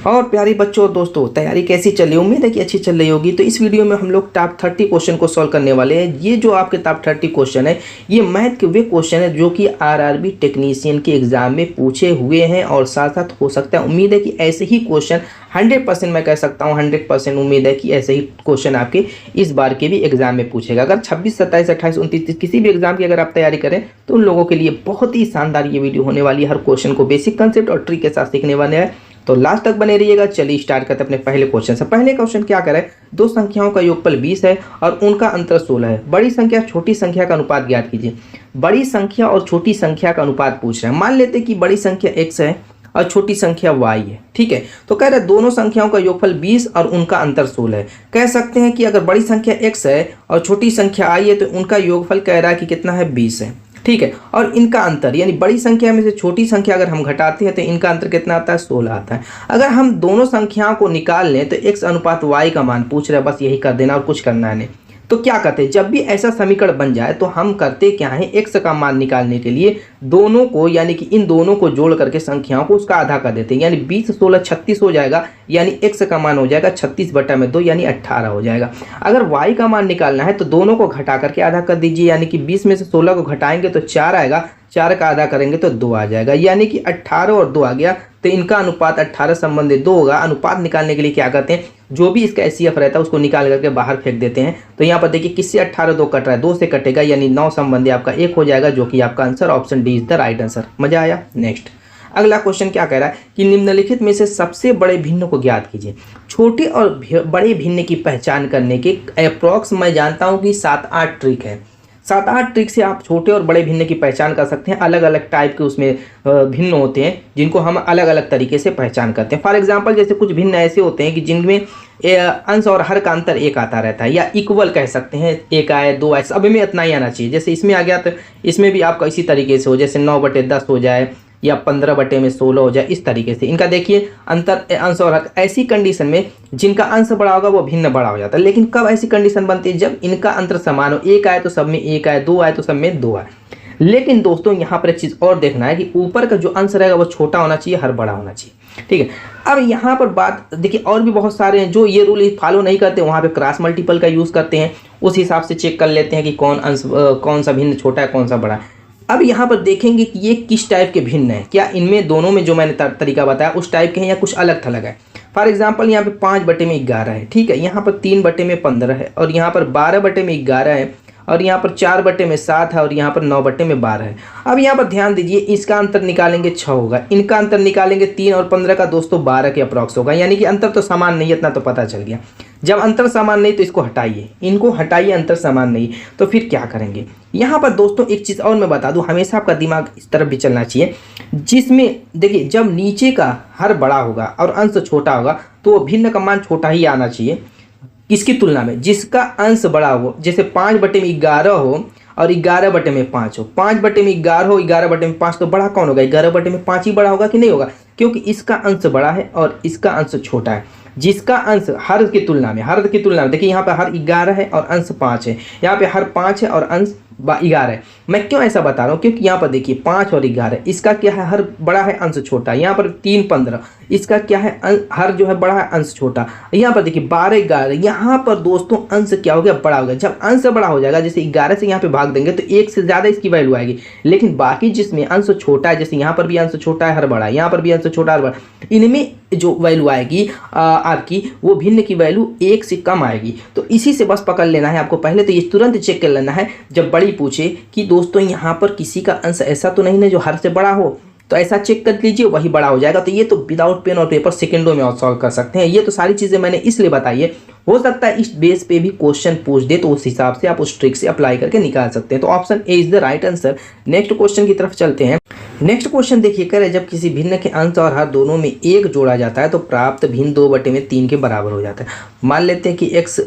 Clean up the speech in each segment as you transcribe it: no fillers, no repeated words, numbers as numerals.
और प्यारे बच्चों और दोस्तों, तैयारी कैसी चल रही है? उम्मीद है कि अच्छी चल रही होगी। तो इस वीडियो में हम लोग टॉप 30 क्वेश्चन को सॉल्व करने वाले हैं। ये जो आपके टॉप 30 क्वेश्चन है, ये मैथ के वे क्वेश्चन है जो कि आरआरबी टेक्नीशियन के एग्जाम में पूछे हुए हैं और साथ साथ हो सकता है, उम्मीद है कि ऐसे ही क्वेश्चन 100% मैं कह सकता हूँ 100% उम्मीद है कि ऐसे ही क्वेश्चन आपके इस बार के भी एग्जाम में पूछेगा। अगर 26, 27, 28, 29 किसी भी एग्जाम की अगर आप तैयारी करें तो उन लोगों के लिए बहुत ही शानदार ये वीडियो होने वाली है। हर क्वेश्चन को बेसिक कंसेप्ट और ट्रिक के साथ सीखने वाले हैं, तो लास्ट तक बने रहिएगा। चलिए स्टार्ट करते हैं अपने पहले क्वेश्चन से। पहले क्वेश्चन क्या करे, दो संख्याओं का योगफल 20 है और उनका अंतर 16 है। बड़ी संख्या छोटी संख्या का अनुपात ज्ञात कीजिए। बड़ी संख्या और छोटी संख्या का अनुपात पूछ रहे हैं। मान लेते हैं कि बड़ी संख्या x है और छोटी संख्या y है, ठीक है। तो कह रहे हैं दोनों संख्याओं का योगफल 20 और उनका अंतर 16 है। कह सकते हैं कि अगर बड़ी संख्या x है और छोटी संख्या y है तो उनका योगफल कह रहा है कि कितना है, 20 है, ठीक है। और इनका अंतर यानी बड़ी संख्या में से छोटी संख्या अगर हम घटाते हैं तो इनका अंतर कितना आता है, 16 आता है। अगर हम दोनों संख्याओं को निकाल लें तो x अनुपात y का मान पूछ रहे हैं, बस यही कर देना और कुछ करना है नहीं। तो क्या करते हैं, जब भी ऐसा समीकरण बन जाए तो हम करते क्या है, x का मान निकालने के लिए दोनों को यानी कि इन दोनों को जोड़ करके संख्याओं को उसका आधा कर देते हैं। यानी 20 16 36 हो जाएगा, यानी x का मान हो जाएगा 36/2 यानी 18 हो जाएगा। अगर y का मान निकालना है तो दोनों को घटा करके आधा कर दीजिए, यानी कि 20 में से 16 को घटाएंगे तो 4 आएगा, 4 का आधा करेंगे तो 2 आ जाएगा, यानी कि 18 और 2 आ गया। तो इनका अनुपात 18 संबंधित 2 होगा। अनुपात निकालने के लिए क्या करते हैं, जो भी इसका एचसीएफ रहता है उसको निकाल करके बाहर फेंक देते हैं। तो यहाँ पर देखिए किससे 18 2 कट रहा है, 2 से कटेगा, यानी 9 संबंधी आपका 1 हो जाएगा, जो कि आपका answer option D is the right answer. मजा आया। नेक्स्ट अगला क्वेश्चन क्या कह रहा है कि निम्नलिखित में से सबसे बड़े भिन्न को ज्ञात कीजिए। छोटे और बड़े भिन्न की पहचान करने के अप्रॉक्स मैं जानता हूँ कि 7-8 ट्रिक है। 7-8 ट्रिक से आप छोटे और बड़े भिन्न की पहचान कर सकते हैं। अलग अलग टाइप के उसमें भिन्न होते हैं जिनको हम अलग अलग तरीके से पहचान करते हैं। फॉर एग्जांपल जैसे कुछ भिन्न ऐसे होते हैं कि जिनमें अंश और हर का अंतर 1 आता रहता है, या इक्वल कह सकते हैं, 1 आए 2 आए, सब में इतना ही आना चाहिए। जैसे इसमें आ गया तो इसमें भी आपका इसी तरीके से हो, जैसे 9/10 हो जाए या 15/16 हो जाए, इस तरीके से इनका देखिए अंतर अंश और हर। ऐसी कंडीशन में जिनका अंश बड़ा होगा वो भिन्न बड़ा हो जाता है। लेकिन कब ऐसी कंडीशन बनती है, जब इनका अंतर समान हो, 1 आए तो सब में 1 आए, 2 आए तो सब में 2 आए। लेकिन दोस्तों यहाँ पर एक चीज़ और देखना है कि ऊपर का जो अंश रहेगा वो छोटा होना चाहिए, हर बड़ा होना चाहिए, ठीक है। अब यहाँ पर बात देखिए, और भी बहुत सारे हैं जो ये रूल फॉलो नहीं करते, वहाँ पे क्रॉस मल्टीपल का यूज़ करते हैं, उस हिसाब से चेक कर लेते हैं कि कौन सा भिन्न छोटा है कौन सा बड़ा है। अब यहाँ पर देखेंगे कि ये किस टाइप के भिन्न है, क्या इनमें दोनों में जो मैंने तरीका बताया उस टाइप के हैं या कुछ अलग थलग है। फॉर एग्जांपल यहाँ पे 5/11 है, ठीक है। यहाँ पर 3/15 है और यहाँ पर 12/11 है और यहाँ पर 4/7 है और यहाँ पर 9/12 है। अब यहाँ पर ध्यान दीजिए, इसका अंतर निकालेंगे 6 होगा, इनका अंतर निकालेंगे 3 और 15 का दोस्तों 12 के अप्रॉक्स होगा, यानी कि अंतर तो समान नहीं है, इतना तो पता चल गया। जब अंतर समान नहीं तो इसको हटाइए, इनको हटाइए, अंतर समान नहीं, तो फिर क्या करेंगे। यहाँ पर दोस्तों एक चीज़ और मैं बता दूँ, हमेशा आपका दिमाग इस तरफ भी चलना चाहिए, जिसमें देखिए जब नीचे का हर बड़ा होगा और अंश छोटा होगा तो भिन्न का मान छोटा ही आना चाहिए। किसकी तुलना में, जिसका अंश बड़ा हो, जैसे 5/11 हो और 11/5 हो, 5/11 हो 11/5, तो बड़ा कौन होगा, 11/5 ही बड़ा होगा कि नहीं होगा, क्योंकि इसका अंश बड़ा है और इसका अंश छोटा है। जिसका अंश हर की तुलना में देखिए यहाँ पे हर 11 है और अंश 5 है, यहाँ पे हर 5 है और अंश 11 है। मैं क्यों ऐसा बता रहा हूँ, क्योंकि यहाँ पर देखिए 5 और 11, इसका क्या है, हर बड़ा है अंश छोटा। यहाँ पर 3/15, इसका क्या है, हर जो है बड़ा है अंश छोटा। यहाँ पर देखिए 12/11, यहाँ पर दोस्तों अंश क्या हो गया, बड़ा हो गया। जब अंश बड़ा हो जाएगा, जैसे 11 से यहाँ पे भाग देंगे तो 1 से ज़्यादा इसकी वैल्यू आएगी। लेकिन बाकी जिसमें अंश छोटा है, जैसे यहाँ पर भी अंश छोटा है, हर बड़ा है, यहाँ पर भी अंश छोटा हर बड़ा, इनमें जो वैल्यू आएगी आपकी, वो भिन्न की वैल्यू 1 से कम आएगी। तो इसी से बस पकड़ लेना है आपको। पहले तो ये तुरंत चेक कर लेना है जब बड़ी पूछे कि दोस्तों यहाँ पर किसी का अंश ऐसा तो नहीं ना जो हर से बड़ा हो, तो ऐसा चेक कर लीजिए, वही बड़ा हो जाएगा। तो ये तो विदाउट पेन और पेपर सेकंडों में सॉल्व कर सकते हैं। ये तो सारी चीज़ें मैंने इसलिए बताई है, हो सकता है इस बेस पे भी क्वेश्चन पूछ दे, तो उस हिसाब से आप उस ट्रिक से अप्लाई करके निकाल सकते हैं। तो option A is the right answer. Next question की तरफ चलते हैं। नेक्स्ट क्वेश्चन देखिए, कह रहे जब किसी भिन्न के अंश और हर दोनों में 1 जोड़ा जाता है तो प्राप्त भिन्न 2/3 के बराबर हो जाता है। मान लेते हैं कि x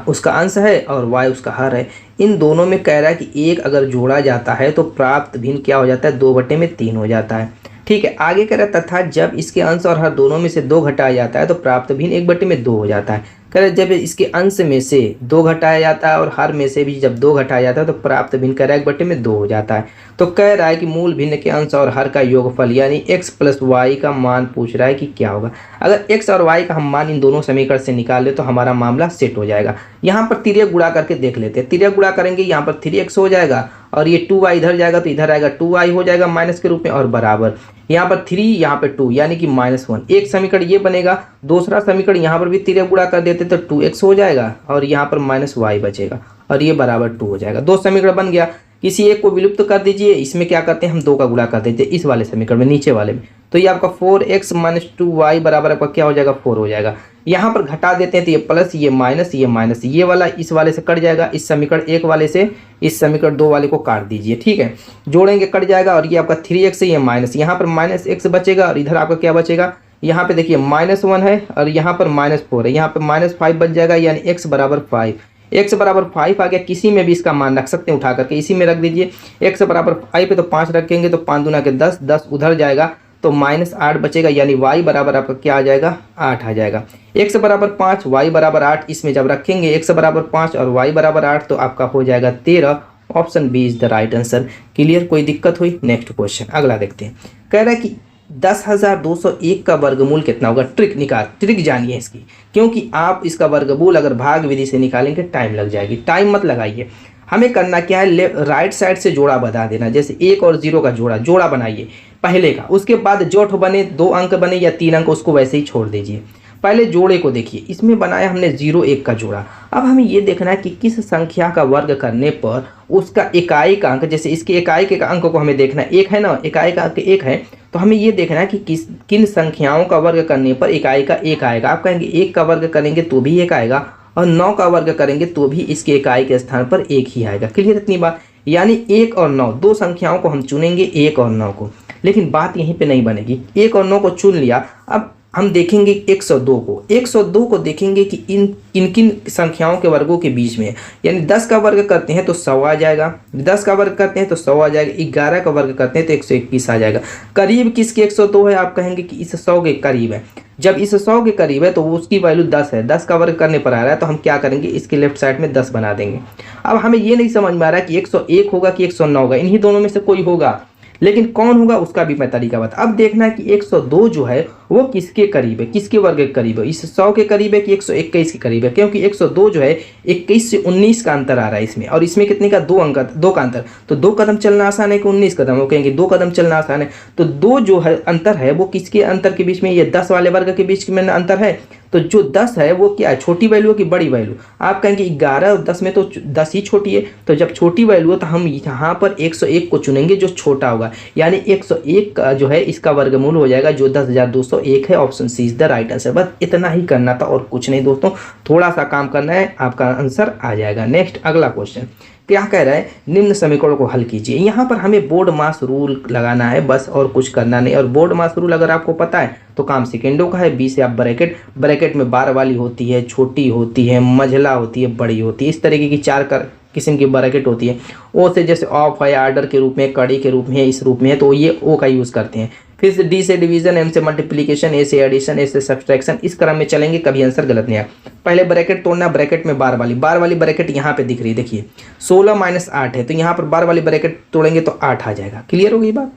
उसका अंश है और y उसका हर है। इन दोनों में कह रहा है कि 1 अगर जोड़ा जाता है तो प्राप्त भिन्न क्या हो जाता है, 2/3 हो जाता है, ठीक है। आगे कह रहा है तथा जब इसके अंश और हर दोनों में से 2 घटाया जाता है तो प्राप्त भिन्न 1/2 हो जाता है। कह रहे जब इसके अंश में से 2 घटाया जाता है और हर में से भी जब 2 घटाया जाता है तो प्राप्त भिन्न कह रहा है 1/2 हो जाता है। तो कह रहा है कि मूल भिन्न के अंश और हर का योगफल यानी x + y का मान पूछ रहा है कि क्या होगा। अगर x और y का हम मान इन दोनों समीकरण से निकाल ले तो हमारा मामला सेट हो जाएगा। यहाँ पर तिर्यक गुणा करके देख लेते हैं। तिर्यक गुणा करेंगे, यहाँ पर 3x हो जाएगा और ये 2y इधर जाएगा तो इधर आएगा 2y हो जाएगा माइनस के रूप में और बराबर यहाँ पर 3 यहाँ पे 2 यानी कि -1। एक समीकरण ये बनेगा। दूसरा समीकरण यहाँ पर भी तिर्यक गुणा कर देते तो 2x हो जाएगा और यहाँ पर -y बचेगा और ये बराबर 2 हो जाएगा। दो समीकरण बन गया। किसी एक को विलुप्त कर दीजिए। इसमें क्या करते हैं हम 2 का गुणा कर देते हैं इस वाले समीकरण में, नीचे वाले में। तो ये आपका 4x - 2y बराबर आपका क्या हो जाएगा 4 हो जाएगा। यहाँ पर घटा देते हैं तो ये प्लस ये माइनस ये वाला इस वाले से कट जाएगा। इस समीकरण 1 वाले से इस समीकरण 2 वाले को काट दीजिए, ठीक है। जोड़ेंगे कट जाएगा और ये आपका 3x ये माइनस, यहाँ पर -x बचेगा और इधर आपका क्या बचेगा, यहाँ पे देखिए -1 है और यहाँ पर -4 है, यहाँ पे -5 बच जाएगा यानी x बराबर 5। x बराबर 5 आ गया। किसी में भी इसका मान रख सकते हैं उठा करके, इसी में रख दीजिए। x बराबर 5 पे तो 5 रखेंगे तो 5 दूना के 10, 10 उधर जाएगा तो -8 बचेगा यानी y बराबर आपका क्या आ जाएगा 8 आ जाएगा। x बराबर 5 y बराबर 8 इसमें जब रखेंगे x बराबर 5 और y बराबर 8 तो आपका हो जाएगा 13। Option B is the right answer. Clear, कोई दिक्कत हुई? नेक्स्ट क्वेश्चन अगला देखते हैं। कह रहा है कि 10,201 का वर्गमूल कितना होगा। ट्रिक जानिए इसकी, क्योंकि आप इसका वर्गमूल अगर भाग विधि से निकालेंगे टाइम लग जाएगी। टाइम मत लगाइए, हमें करना क्या है, राइट साइड से जोड़ा बना देना। जैसे 1 और 0 का जोड़ा बनाइए पहले का, उसके बाद जो बने 2 अंक बने या 3 अंक उसको वैसे ही छोड़ दीजिए। पहले जोड़े को देखिए, इसमें बनाया हमने 0 1 का जोड़ा। अब हमें ये देखना है कि किस संख्या का वर्ग करने पर उसका इकाई का अंक, जैसे इसके इकाई के अंक को हमें देखना है, 1 है ना, इकाई का अंक 1 है, तो हमें ये देखना है कि किन संख्याओं का वर्ग करने पर इकाई का 1 आएगा। आप कहेंगे 1 का वर्ग करेंगे तो भी 1 आएगा और 9 का वर्ग करेंगे तो भी इसके इकाई के स्थान पर 1 ही आएगा। क्लियर इतनी बात? यानी 1 और 9 दो संख्याओं को हम चुनेंगे, 1 और 9 को। लेकिन बात यहीं पे नहीं बनेगी। 1 और 9 को चुन लिया, अब हम देखेंगे 102 को। 102 को देखेंगे कि किन किन संख्याओं के वर्गों के बीच में है। यानी 10 का वर्ग करते हैं तो 100 आ जाएगा, 10 का वर्ग करते हैं तो 100 आ जाएगा, 11 का वर्ग करते हैं तो 121 आ जाएगा। करीब किसके 102 है? आप कहेंगे कि इस 100 के करीब है। जब इस 100 के करीब है तो उसकी वैल्यू 10 है, 10 का वर्ग करने पर आ रहा है तो हम क्या करेंगे, इसके लेफ्ट साइड में 10 बना देंगे। अब हमें ये नहीं समझ में आ रहा है कि 101 होगा कि 109 होगा, इन्हीं दोनों में से कोई होगा, लेकिन कौन होगा उसका भी मैं तरीका बता। अब देखना है कि 102 जो है वो किसके करीब है, किसके वर्ग के करीब है, इस 100 के करीब है कि 121 के करीब है। क्योंकि 102 जो है 21 से 19 का अंतर आ रहा है इसमें, और इसमें कितने का 2 का अंतर। तो 2 कदम चलना आसान है कि 19 कदम? वो कहेंगे 2 कदम चलना आसान है। तो 2 जो है अंतर है वो किसके अंतर के बीच में, ये 10 वाले वर्ग के बीच में अंतर है। तो जो 10 है वो क्या है, छोटी वैल्यू की बड़ी वैल्यू? आप कहेंगे 11 और 10 में तो 10 ही छोटी है। तो जब छोटी वैल्यू है तो हम यहाँ पर 101 को चुनेंगे जो छोटा होगा। यानी 101 का जो है इसका वर्गमूल हो जाएगा जो 10,201 है। Option C is the right answer. बस इतना ही करना था और कुछ नहीं दोस्तों, थोड़ा सा काम करना है, आपका आंसर आ जाएगा। नेक्स्ट अगला क्वेश्चन क्या कह रहा है, निम्न समीकरणों को हल कीजिए। यहाँ पर हमें बोर्ड मास रूल लगाना है बस, और कुछ करना नहीं। और बोर्ड मास रूल अगर आपको पता है तो काम सेकेंडों का है। बी से आप ब्रैकेट में बार वाली होती है, छोटी होती है, मंझला होती है, बड़ी होती है, इस तरीके की 4 किस्म की ब्रैकेट होती है। ओ से जैसे ऑफ है, आर्डर के रूप में, कड़ी के रूप में, इस रूप में है तो ये ओ का यूज़ करते हैं। फिर से डी से डिवीजन, एम से मल्टीप्लिकेशन, ए से एडिशन, ए से सब्सट्रैक्शन, इस क्रम में चलेंगे, कभी आंसर गलत नहीं आया। पहले ब्रैकेट तोड़ना, ब्रैकेट में बार वाली ब्रैकेट यहाँ पे दिख रही है, देखिए 16 - 8 है तो यहाँ पर बार वाली ब्रैकेट तोड़ेंगे तो 8 आ जाएगा। क्लियर हो गई बात?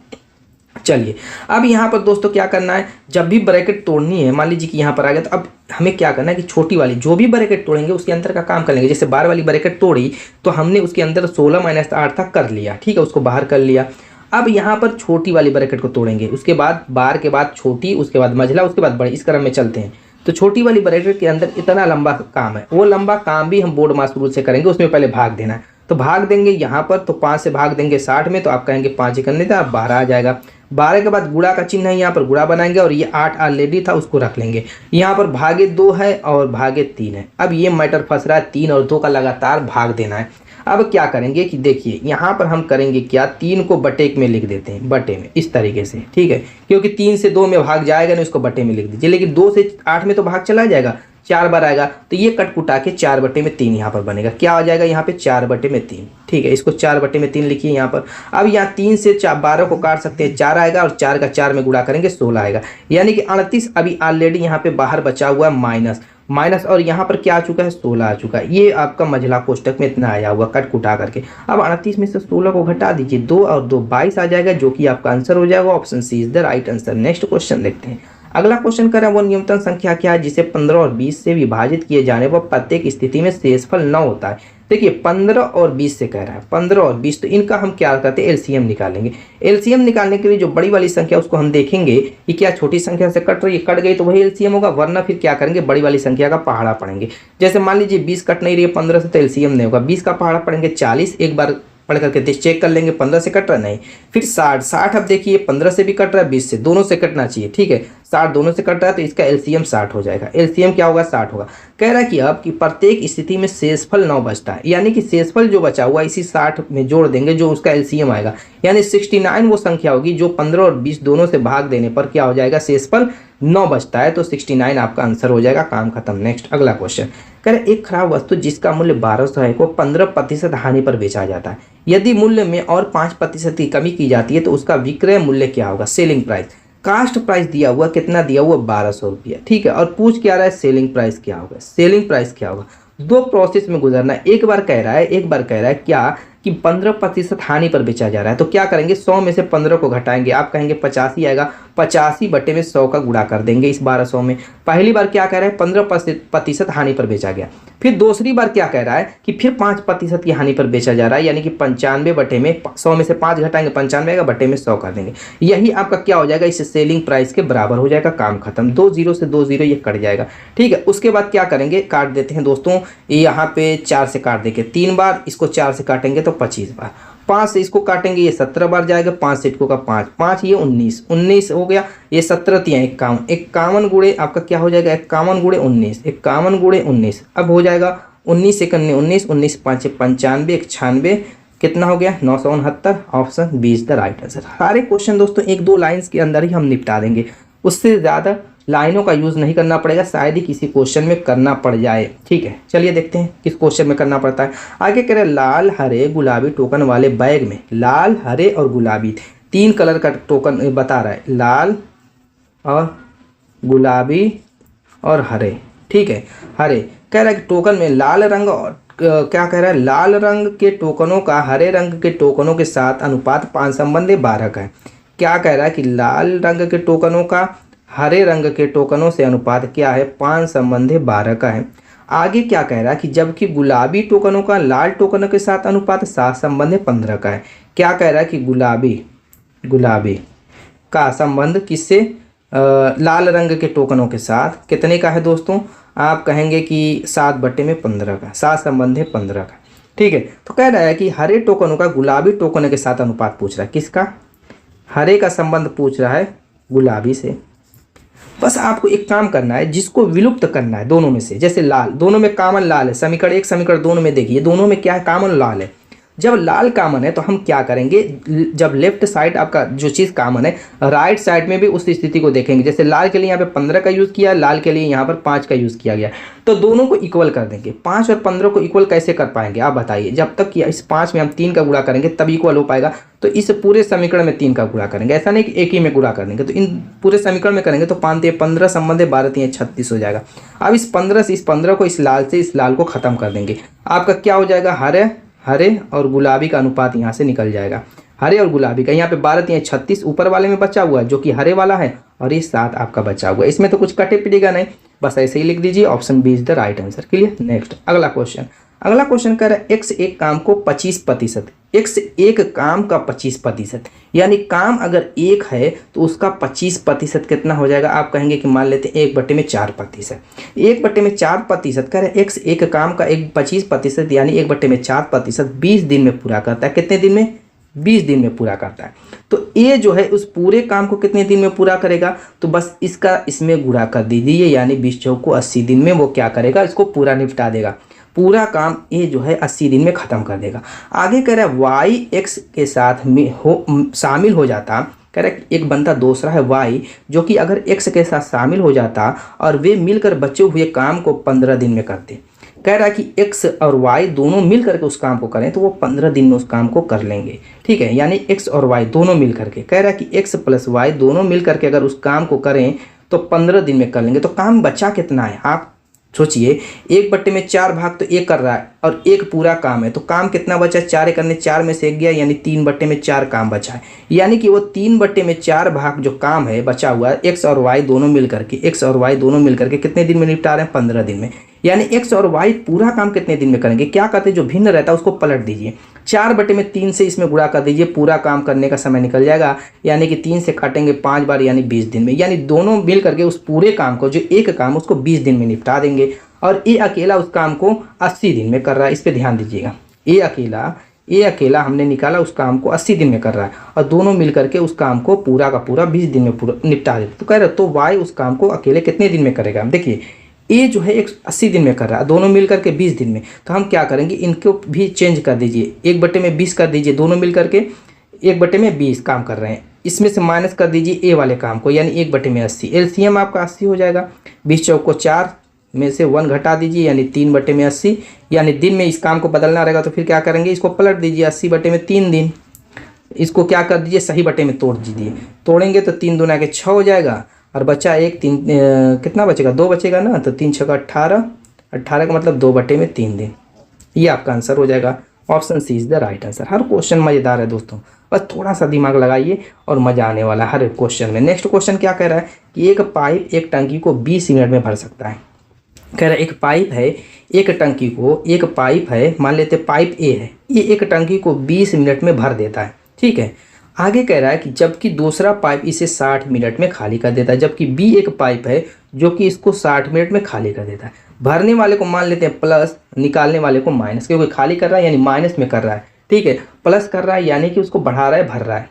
चलिए अब यहाँ पर दोस्तों क्या करना है, जब भी ब्रैकेट तोड़नी है, मान लीजिए कि यहाँ पर आ गया, तो अब हमें क्या करना है कि छोटी वाली जो भी ब्रैकेट तोड़ेंगे उसके अंदर का काम कर लेंगे। जैसे बार वाली ब्रैकेट तोड़ी तो हमने उसके अंदर 16 - 8 तक कर लिया, ठीक है, उसको बाहर कर लिया। अब यहाँ पर छोटी वाली ब्रैकेट को तोड़ेंगे, उसके बाद बार के बाद छोटी, उसके बाद मझला, उसके बाद बड़ी, इस क्रम में चलते हैं। तो छोटी वाली ब्रैकेट के अंदर इतना लंबा काम है, वो लंबा काम भी हम बोर्ड मास रूल से करेंगे। उसमें पहले भाग देना है, तो भाग देंगे यहाँ पर, तो 5 से भाग देंगे 60 में, तो आप कहेंगे 5 ही करने था, 12 आ जाएगा। 12 के बाद गुणा का चिन्ह है, यहाँ पर गुणा बनाएंगे और ये 8 ऑलरेडी था उसको रख लेंगे। यहाँ पर भागे 2 है और भागे 3 है। अब ये मैटर फंस रहा है, 3 और 2 का लगातार भाग देना है। अब क्या करेंगे कि देखिए यहाँ पर हम करेंगे क्या, 3 को बटे में लिख देते हैं, बटे में, इस तरीके से, ठीक है, क्योंकि 3 से 2 में भाग जाएगा नहीं, उसको बटे में लिख दीजिए। लेकिन 2 से 8 में तो भाग चला जाएगा, 4 बार आएगा, तो ये कट कुटा के 4/3 यहाँ पर बनेगा। क्या आ जाएगा यहाँ पे 4/3, ठीक है, इसको 4/3 लिखिए यहाँ पर। अब यहाँ 3 से 12 को काट सकते हैं, 4 आएगा और 4 का 4 में गुणा करेंगे 16 आएगा। यानी कि 38 अभी ऑलरेडी यहाँ पे बाहर बचा हुआ है, माइनस और यहाँ पर क्या आ चुका है, 16 आ चुका है। ये आपका मझला कोष्टक में इतना आया हुआ कट कुटा करके। अब 38 में से 16 को घटा दीजिए, 2 और 2 22 आ जाएगा, जो कि आपका आंसर हो जाएगा। Option C is the right answer. Next question देखते हैं। अगला क्वेश्चन कर रहा है वो न्यूनतम संख्या क्या है जिसे 15 और 20 से विभाजित किए जाने पर प्रत्येक स्थिति में शेषफल 9 होता है। देखिए 15 और 20 से कह रहा है, 15 और 20, तो इनका हम क्या करते हैं, एलसीएम निकालेंगे। एलसीएम निकालने के लिए जो बड़ी वाली संख्या उसको हम देखेंगे कि क्या छोटी संख्या से कट रही है, कट गई तो वही एलसीएम होगा, वरना फिर क्या करेंगे, बड़ी वाली संख्या का पहाड़ा पढ़ेंगे। जैसे मान लीजिए 20 कट नहीं रही है 15 से, तो एलसीएम नहीं होगा, 20 का पहाड़ा पढ़ेंगे 40, एक बार पढ़ करके चेक कर लेंगे 15 से कट रहा नहीं। फिर 60 अब देखिए 15 से भी कट रहा है 20 से, दोनों से कटना चाहिए, ठीक है, 60 दोनों से कट रहा है तो इसका एलसीएम 60 हो जाएगा। एलसीएम क्या होगा, 60 होगा। कह रहा है कि अब कि प्रत्येक स्थिति में शेषफल 9 बचता है, यानी कि शेषफल जो बचा हुआ इसी 60 में जोड़ देंगे जो उसका एलसीएम आएगा, यानी 69 वो संख्या होगी जो 15 और 20 दोनों से भाग देने पर क्या हो जाएगा, शेषफल 9 बचता है, तो 69 आपका आंसर हो जाएगा। काम खत्म। नेक्स्ट अगला क्वेश्चन कह रहे एक खराब वस्तु जिसका मूल्य 1200 है को 15% हानि पर बेचा जाता है, यदि मूल्य में और 5% की कमी की जाती है तो उसका विक्रय मूल्य क्या होगा, सेलिंग प्राइस। कास्ट प्राइस दिया हुआ कितना दिया हुआ, 1200 रुपया, ठीक है, और पूछ क्या रहा है, सेलिंग प्राइस क्या होगा, सेलिंग प्राइस क्या होगा। दो प्रोसेस में गुजरना है, एक बार कह रहा है क्या कि 15% हानि पर बेचा जा रहा है, तो क्या करेंगे, 100 में से 15 को घटाएंगे, आप कहेंगे 85 आएगा, 85 बटे में 100 का गुणा कर देंगे इस 1200 में। पहली बार क्या कह रहा है, 15% हानि पर बेचा गया। फिर दूसरी बार क्या कह रहा है कि फिर 5% की हानि पर बेचा जा रहा है, यानी कि 95 बटे में 100 में से 5 घटाएंगे, 95 आएगा, बटे में 100 कर देंगे, यही आपका क्या हो जाएगा, इस सेलिंग प्राइस के बराबर हो जाएगा। काम खत्म। 2 0 से 2 0 ये कट जाएगा, ठीक है। उसके बाद क्या करेंगे, काट देते हैं दोस्तों, यहाँ पे 4 से काट देंगे 3 बार, इसको 4 से काटेंगे तो 25 बार, 5 से इसको काटेंगे ये 17 बार जाएगा, 5 से इसको का 5 ये 19 हो गया, ये 17 तिया 51, 51 गुणे आपका क्या हो जाएगा, 51 गुणे 19, 51 गुणे 19, अब हो जाएगा 19 से 19, 19 5 95, 96 कितना हो गया, 969। Option B is the right answer. सारे क्वेश्चन दोस्तों 1-2 लाइन्स के अंदर ही हम निपटा देंगे, उससे ज़्यादा लाइनों का यूज़ नहीं करना पड़ेगा, शायद ही किसी क्वेश्चन में करना पड़ जाए, ठीक है। चलिए देखते हैं किस क्वेश्चन में करना पड़ता है। आगे कह रहे लाल हरे गुलाबी टोकन वाले बैग में, लाल हरे और गुलाबी 3 कलर का टोकन बता रहा है, लाल और गुलाबी और हरे, ठीक है, हरे। कह रहा है कि टोकन में लाल रंग और क्या कह रहा है, लाल रंग के टोकनों का हरे रंग के टोकनों के साथ अनुपात 5 संबंधी 12 का है। क्या कह रहा है कि लाल रंग के टोकनों का हरे रंग के टोकनों से अनुपात क्या है, 5 संबंधी 12 का है। आगे क्या कह रहा है कि जबकि गुलाबी टोकनों का लाल टोकनों के साथ अनुपात 7 संबंधी 15 का है। क्या कह रहा है कि गुलाबी का संबंध किससे, लाल रंग के टोकनों के साथ कितने का है दोस्तों, आप कहेंगे कि 7 बटे में 15 का, 7 संबंधी 15 का, ठीक है। तो कह रहा है कि हरे टोकनों का गुलाबी टोकनों के साथ अनुपात पूछ रहा है, किसका, हरे का संबंध पूछ रहा है गुलाबी से। बस आपको एक काम करना है, जिसको विलुप्त करना है दोनों में से, जैसे लाल, दोनों में कॉमन लाल है, समीकरण 1 समीकरण 2 में देखिए दोनों में क्या है, कॉमन लाल है। जब लाल कॉमन है तो हम क्या करेंगे, जब लेफ्ट साइड आपका जो चीज़ कॉमन है, राइट साइड में भी उस स्थिति को देखेंगे। जैसे लाल के लिए यहाँ पे 15 का यूज़ किया, लाल के लिए यहाँ पर 5 का यूज़ किया गया, तो दोनों को इक्वल कर देंगे। 5 और 15 को इक्वल कैसे कर पाएंगे आप बताइए, जब तक कि इस 5 में हम 3 का गुणा करेंगे तब इक्वल हो पाएगा। तो इस पूरे समीकरण में 3 का गुणा करेंगे, ऐसा नहीं कि एक ही में गुणा कर देंगे। तो इन पूरे समीकरण में करेंगे तो 5 15 संबंधी 12 3 36 हो जाएगा। अब इस 15 से इस 15 को इस लाल को ख़त्म कर देंगे, आपका क्या हो जाएगा, हरे और गुलाबी का अनुपात यहाँ से निकल जाएगा, हरे और गुलाबी का। यहाँ पे 12 3 36 ऊपर वाले में बचा हुआ है जो कि हरे वाला है, और ये 7 आपका बचा हुआ है, इसमें तो कुछ कटे पिटेगा नहीं, बस ऐसे ही लिख दीजिए। Option B is the right answer. Clear. Next अगला क्वेश्चन कह रहा है x एक काम को 25%, x एक काम का 25%, यानी काम अगर 1 है तो उसका 25% कितना हो जाएगा, आप कहेंगे कि मान लेते हैं 1/4%। 1/4% कह रहे हैं x एक काम का 25%, यानी 1/4% 20 दिन में पूरा करता है। कितने दिन में, 20 दिन में पूरा करता है। तो ये जो है उस पूरे काम को कितने दिन में पूरा करेगा, तो बस इसका इसमें गुणा कर दीजिए, यानी 20 चौको 80 दिन में वो क्या करेगा, इसको पूरा निपटा देगा। पूरा काम ये जो है 80 दिन में ख़त्म कर देगा। आगे कह रहा है y x के साथ में शामिल हो जाता, कह रहा है एक बनता दूसरा है y, जो कि अगर x के साथ शामिल हो जाता और वे मिलकर बचे हुए काम को 15 दिन में करते। कह रहा है कि x और y दोनों मिल करके उस काम को करें तो वो 15 दिन में उस काम को कर लेंगे, ठीक है। यानी x और y दोनों मिल करके, कह रहा है कि x + y दोनों मिल करके अगर उस काम को करें तो 15 दिन में कर लेंगे। तो काम बचा कितना है आप सोचिए, 1/4 भाग तो ये कर रहा है, और एक पूरा काम है, तो काम कितना बचा, 4 एक अन्य 4 में से 1 गया, यानी 3/4 काम बचा है। यानी कि वो 3/4 भाग जो काम है बचा हुआ है, एक्स और वाई दोनों मिल करके कितने दिन में निपटा रहे हैं, 15 दिन में। यानी एक्स और वाई पूरा काम कितने दिन में करेंगे, क्या कहते हैं, जो भिन्न रहता है उसको पलट दीजिए, 4/3 से इसमें गुणा कर दीजिए, पूरा काम करने का समय निकल जाएगा। यानी कि 3 से काटेंगे 5 बार, यानी 20 दिन में। यानी दोनों मिल करके उस पूरे काम को, जो एक काम उसको 20 दिन में निपटा देंगे। और ये अकेला उस काम को 80 दिन में कर रहा है, इस पर ध्यान दीजिएगा। ये अकेला हमने निकाला उस काम को 80 दिन में कर रहा है, और दोनों मिल करके उस काम को पूरा का पूरा 20 दिन में पूरा निपटा देते। तो कह रहे तो वाई उस काम को अकेले कितने दिन में करेगा। देखिए ए जो है 80 दिन में कर रहा है, दोनों मिल करके 20 दिन में। तो हम क्या करेंगे, इनको भी चेंज कर दीजिए, 1/20 कर दीजिए, दोनों मिल करके 1/20 काम कर रहे हैं। इसमें से माइनस कर दीजिए ए वाले काम को, यानी 1/80। एलसीएम आपका 80 हो जाएगा, 20 चौक को 4 में से 1 घटा दीजिए, यानी 3/80। यानी दिन में इस काम को बदलना रहेगा, तो फिर क्या करेंगे, इसको पलट दीजिए, 80/3 दिन। इसको क्या कर दीजिए, सही बटे में तोड़ दीजिए, तोड़ेंगे तो 3 दूना के 6 हो जाएगा, और बचा 1, 3 कितना बचेगा, 2 बचेगा ना, तो 3 6 18, 18 का मतलब 2/3 दिन। ये आपका आंसर हो जाएगा। Option C is the right answer. हर क्वेश्चन मज़ेदार है दोस्तों, बस थोड़ा सा दिमाग लगाइए और मज़ा आने वाला है हर क्वेश्चन में। नेक्स्ट क्वेश्चन क्या कह रहा है कि एक पाइप एक टंकी को 20 मिनट में भर सकता है। कह रहा है एक पाइप है, एक टंकी को, एक पाइप है, मान लेते पाइप ए है, ये एक टंकी को 20 मिनट में भर देता है, ठीक है। आगे कह रहा है कि जबकि दूसरा पाइप इसे 60 मिनट में खाली कर देता है, जबकि बी एक पाइप है जो कि इसको 60 मिनट में खाली कर देता है। भरने वाले को मान लेते हैं प्लस, निकालने वाले को माइनस, क्योंकि खाली कर रहा है यानी माइनस में कर रहा है, ठीक है। प्लस कर रहा है यानी कि उसको बढ़ा रहा है, भर रहा है।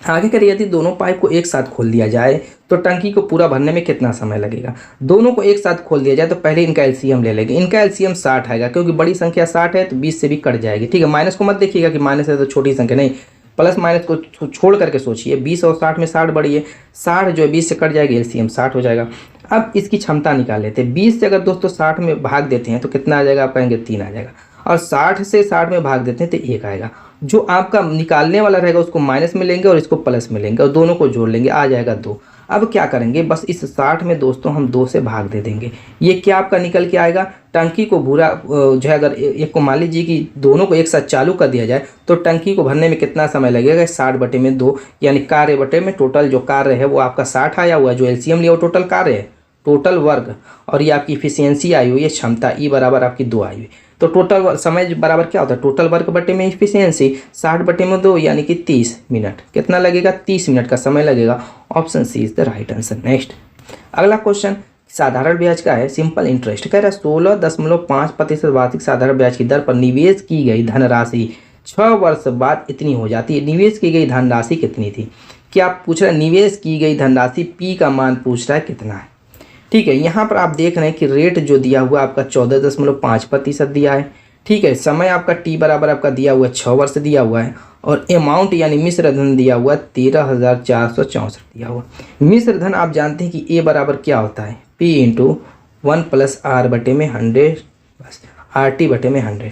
आगे कर, यदि दोनों पाइप को एक साथ खोल दिया जाए तो टंकी को पूरा भरने में कितना समय लगेगा। दोनों को एक साथ खोल दिया जाए तो पहले इनका एलसीएम ले लेंगे। इनका एलसीएम 60 आएगा, क्योंकि बड़ी संख्या 60 है तो 20 से भी कट जाएगी, ठीक है। माइनस को मत देखिएगा कि माइनस है तो छोटी संख्या, नहीं, प्लस माइनस को छोड़ करके सोचिए। 20 और 60 में 60 बढ़िए, 60 जो है 20 से कट जाएगी, एलसीएम 60 हो जाएगा। अब इसकी क्षमता निकाल लेते हैं। 20 से अगर दोस्तों 60 में भाग देते हैं तो कितना आ जाएगा, आप कहेंगे 3 आ जाएगा। और 60 से 60 में भाग देते हैं तो 1 आएगा। जो आपका निकालने वाला रहेगा उसको माइनस में लेंगे और इसको प्लस में लेंगे और दोनों को जोड़ लेंगे, आ जाएगा 2। अब क्या करेंगे, बस इस 60 में दोस्तों हम 2 से भाग दे देंगे। ये क्या आपका निकल के आएगा, टंकी को पूरा जो है, अगर एक को मान लीजिए कि दोनों को एक साथ चालू कर दिया जाए तो टंकी को भरने में कितना समय लगेगा, 60/2, यानी कार्य बटे में टोटल जो कार्य है वो आपका 60 आया हुआ है। जो एलसीएम लिया वो टोटल कार्य है, टोटल वर्ग, और ये आपकी इफिशियंसी आई हुई है, क्षमता ई बराबर आपकी 2 आई हुई। तो टोटल समय बराबर क्या होता है, टोटल वर्क बटे में इफिशियंसी, 60/2 यानी कि 30 मिनट। कितना लगेगा, 30 मिनट का समय लगेगा। Option C is the right answer. Next अगला क्वेश्चन साधारण ब्याज का है, सिंपल इंटरेस्ट। कह रहा है 16.5% वार्षिक साधारण ब्याज की दर पर निवेश की गई धनराशि 6 वर्ष बाद इतनी हो जाती है। निवेश की गई धनराशि कितनी थी, क्या आप पूछ रहे हैं, निवेश की गई धनराशि पी का मान पूछ रहा है कितना है, ठीक है। यहाँ पर आप देख रहे हैं कि रेट जो दिया हुआ आपका 14.5% दिया है, ठीक है। समय आपका टी बराबर आपका दिया हुआ है 6 वर्ष दिया हुआ है, और अमाउंट यानी मिश्र धन दिया हुआ 13,464 दिया हुआ। मिश्र धन आप जानते हैं कि ए बराबर क्या होता है, पी इंटू 1 + R/100, बस RT/100,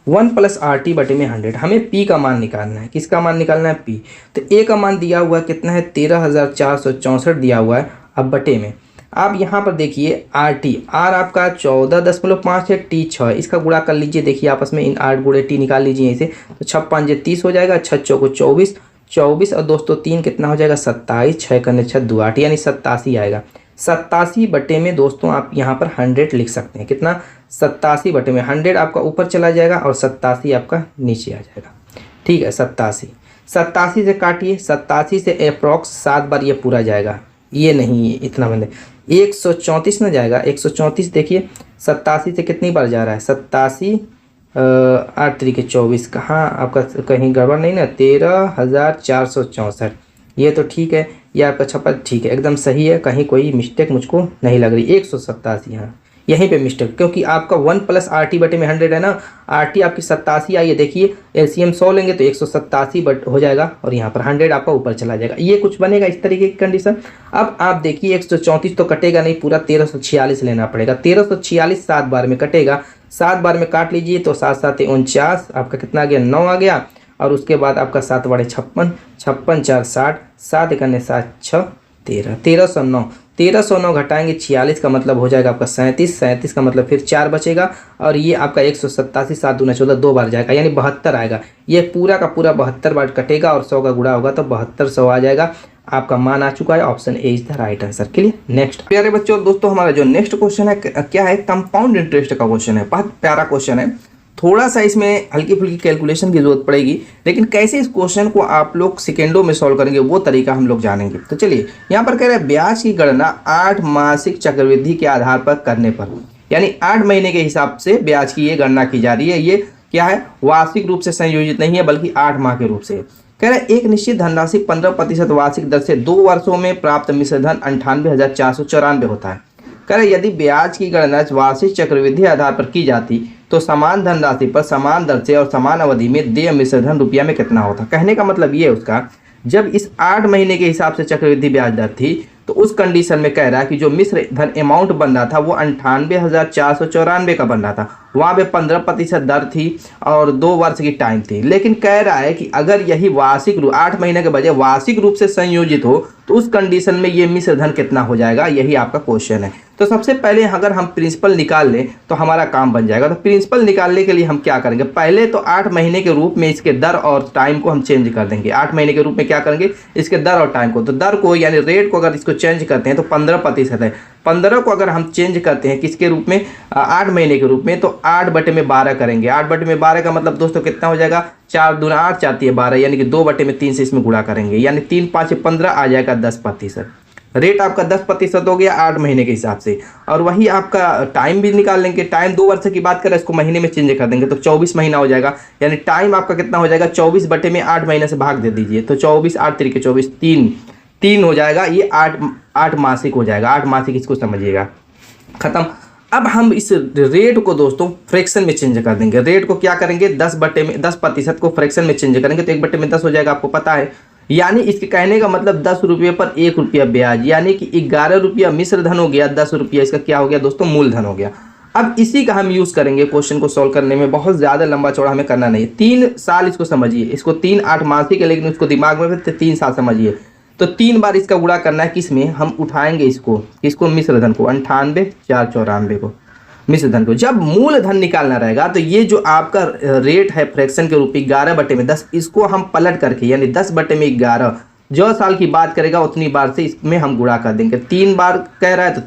1 + RT/100। हमें पी का मान निकालना है, किसका मान निकालना है, पी। तो ए का मान दिया हुआ कितना है, 13,464 दिया हुआ है। अब बटे में आप यहाँ पर देखिए RT, आर आपका 14.5 है, टी 6, इसका गुणा कर लीजिए। देखिए आपस में इन 8 गुणे टी निकाल लीजिए इसे, तो 6×5 = 30 हो जाएगा, 6 चौको 24 और दोस्तों 3 कितना हो जाएगा, 27, 6 करने 6 2 8, यानी 87 आएगा। 87 बटे में दोस्तों आप यहाँ पर 100 लिख सकते हैं। कितना, 87 बटे में 100 आपका ऊपर चला जाएगा और 87 आपका नीचे आ जाएगा, ठीक है। 87 से काटिए, 87 से अप्रॉक्स 7 बार ये पूरा जाएगा, ये नहीं इतना मैंने 134 ना जाएगा, 134 देखिए 87 से कितनी बार जा रहा है, 87 8 3 के 24, कहाँ आपका कहीं गड़बड़ नहीं ना, 13,464, ये तो ठीक है। ये आपका छप्पा ठीक है, एकदम सही है, कहीं कोई मिस्टेक मुझको नहीं लग रही। 187 यहाँ यहीं पे मिस्टेक, क्योंकि आपका 1 + RT/100 है ना, RT आपकी 87 आई है। देखिए एलसीएम 100 लेंगे तो 187 हो जाएगा, और यहाँ पर 100 आपका ऊपर चला जाएगा, ये कुछ बनेगा इस तरीके की कंडीशन। अब आप देखिए 134 तो कटेगा नहीं, पूरा 1346 लेना पड़ेगा। 1346 7 बार में कटेगा, 7 बार में काट लीजिए तो 7 7 49, आपका कितना आ गया, 9 आ गया। और उसके बाद आपका 7 बड़े 56, 56 4 60, 7 × 7 6 13, 1309। 1309 घटाएंगे 46 का मतलब हो जाएगा आपका 37, 37 का मतलब फिर 4 बचेगा और ये आपका 187, 7 दूना 14 2 बार जाएगा यानी 72 आएगा। ये पूरा का पूरा 72 बार कटेगा और 100 का गुणा होगा तो 7200 आ जाएगा। आपका मान आ चुका है, option A is the right answer. Clear. Next प्यारे बच्चों और दोस्तों, हमारा जो नेक्स्ट क्वेश्चन है क्या है, कंपाउंड इंटरेस्ट का क्वेश्चन है। बहुत प्यारा क्वेश्चन है, थोड़ा सा इसमें हल्की फुल्की कैलकुलेशन की जरूरत पड़ेगी, लेकिन कैसे इस क्वेश्चन को आप लोग सेकेंडों में सॉल्व करेंगे वो तरीका हम लोग जानेंगे। तो चलिए, यहाँ पर कह रहे हैं ब्याज की गणना 8 मासिक चक्रवृद्धि के आधार पर करने पर, यानी 8 महीने के हिसाब से ब्याज की ये गणना की जा रही है। ये क्या है, वार्षिक रूप से संयोजित नहीं है बल्कि 8 माह के रूप से। कह रहे एक निश्चित धनराशि 15% वार्षिक दर से 2 वर्षों में प्राप्त मिश्र धन 98,494 होता है। कह रहे यदि ब्याज की गणना वार्षिक चक्रवृद्धि आधार पर की जाती तो समान धनराशि पर समान दर से और समान अवधि में देय मिश्र धन रुपया में कितना होता। कहने का मतलब ये उसका, जब इस 8 महीने के हिसाब से चक्रवृद्धि ब्याज दर थी तो उस कंडीशन में कह रहा है कि जो मिश्र धन अमाउंट बन रहा था वो 98,494 का बन रहा था। वहाँ पे 15% दर थी और 2 वर्ष की टाइम थी। लेकिन कह रहा है कि अगर यही वार्षिक रूप 8 महीने के बजाय वार्षिक रूप से संयोजित हो तो उस कंडीशन में ये मिश्र धन कितना हो जाएगा, यही आपका क्वेश्चन है। तो सबसे पहले अगर हम प्रिंसिपल निकाल लें तो हमारा काम बन जाएगा। तो प्रिंसिपल निकालने के लिए हम क्या करेंगे, पहले तो 8 महीने के रूप में इसके दर और टाइम को हम चेंज कर देंगे। 8 महीने के रूप में क्या करेंगे, इसके दर और टाइम को, तो दर को यानी रेट को अगर इसको चेंज करते हैं तो 15% है। 15 को अगर हम चेंज करते हैं किसके रूप में, 8 महीने के रूप में, तो 8/12 करेंगे। 8/12 का मतलब दोस्तों कितना हो जाएगा, 4 दूना 8 4 12, यानी कि 2/3 से इसमें गुणा करेंगे, यानी 3 5 15 आ जाएगा 10%। रेट आपका 10% हो गया 8 महीने के हिसाब से। और वही आपका टाइम भी निकाल लेंगे। टाइम 2 वर्ष की बात करें, इसको महीने में चेंज कर देंगे तो 24 महीना हो जाएगा। यानी टाइम आपका कितना हो जाएगा, 24/8 महीने से भाग दे दीजिए तो 24 8 3 24 3 हो जाएगा। ये 8 मासिक हो जाएगा। 8 मासिक इसको समझिएगा, खत्म। अब हम इस रेट को दोस्तों फ्रैक्शन में चेंज कर देंगे। रेट को क्या करेंगे, 10% को फ्रैक्शन में चेंज करेंगे तो 1/10 हो जाएगा, आपको पता है। यानी इसके कहने का मतलब 10 रुपये पर 1 रुपया ब्याज, यानी कि 11 रुपया मिश्र धन हो गया, 10 रुपया इसका क्या हो गया दोस्तों, मूलधन हो गया। अब इसी का हम यूज करेंगे क्वेश्चन को सॉल्व करने में। बहुत ज्यादा लंबा चौड़ा हमें करना नहीं है। 3 साल इसको समझिए, इसको 3 8 मासिक है लेकिन उसको दिमाग में 3 साल समझिए। तो 3 बार इसका गुणा करना है, किसमें हम उठाएंगे इसको मिश्र धन को, 98,494 को मिश्र धन को। जब मूल धन निकालना रहेगा तो ये जो आपका रेट है फ्रैक्शन के रूप में 11/10, इसको हम पलट करके यानी 10/11 जो साल की बात करेगा उतनी बार से इसमें हम गुणा कर देंगे। 3 बार कह रहा है तो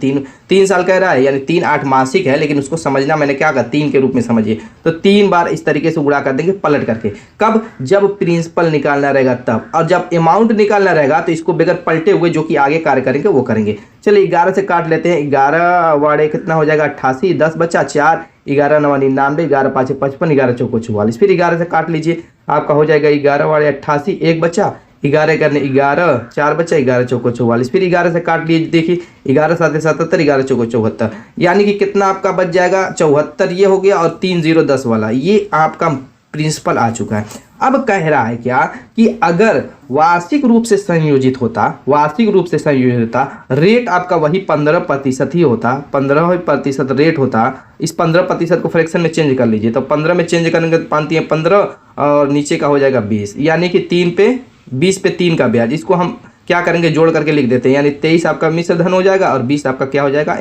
3 साल कह रहा है, यानी 3 8 मासिक है, लेकिन उसको समझना मैंने क्या कहा, 3 के रूप में समझिए। तो 3 बार इस तरीके से गुणा कर देंगे पलट करके। कब, जब प्रिंसिपल निकालना रहेगा तब। और जब अमाउंट निकालना रहेगा तो इसको बगैर पलटे हुए जो कि आगे कार्य करेंगे वो करेंगे। चलिए 11 से काट लेते हैं। 11 वाड़े कितना हो जाएगा, 88, 10 बचा 4, 11 9 99, 11 5 55, 11 4 44। फिर 11 से काट लीजिए, आपका हो जाएगा 11 वाड़े 88, 1 बचा, 11 करने 11, 4 बचा, 11 4 44। फिर 11 से काट लीजिए, देखिए 11 7 77, 11 4 74, यानी कि कितना आपका बच जाएगा 74। ये हो गया और 3 0 10 वाला, ये आपका प्रिंसिपल आ चुका है। अब कह रहा है क्या कि अगर वार्षिक रूप से संयोजित होता, रेट आपका वही 15% ही होता, 15% रेट होता। इस 15% को फ्रैक्शन में चेंज कर लीजिए, तो 15 में चेंज करेंगे तो 5 15 और नीचे का हो जाएगा 20, यानी कि 20 पे 3 का ब्याज। इसको हम क्या करेंगे, जोड़ करके लिख देते हैं, यानी 23 आपका मिश्र धन हो जाएगा और 20 आपका क्या हो जाएगा,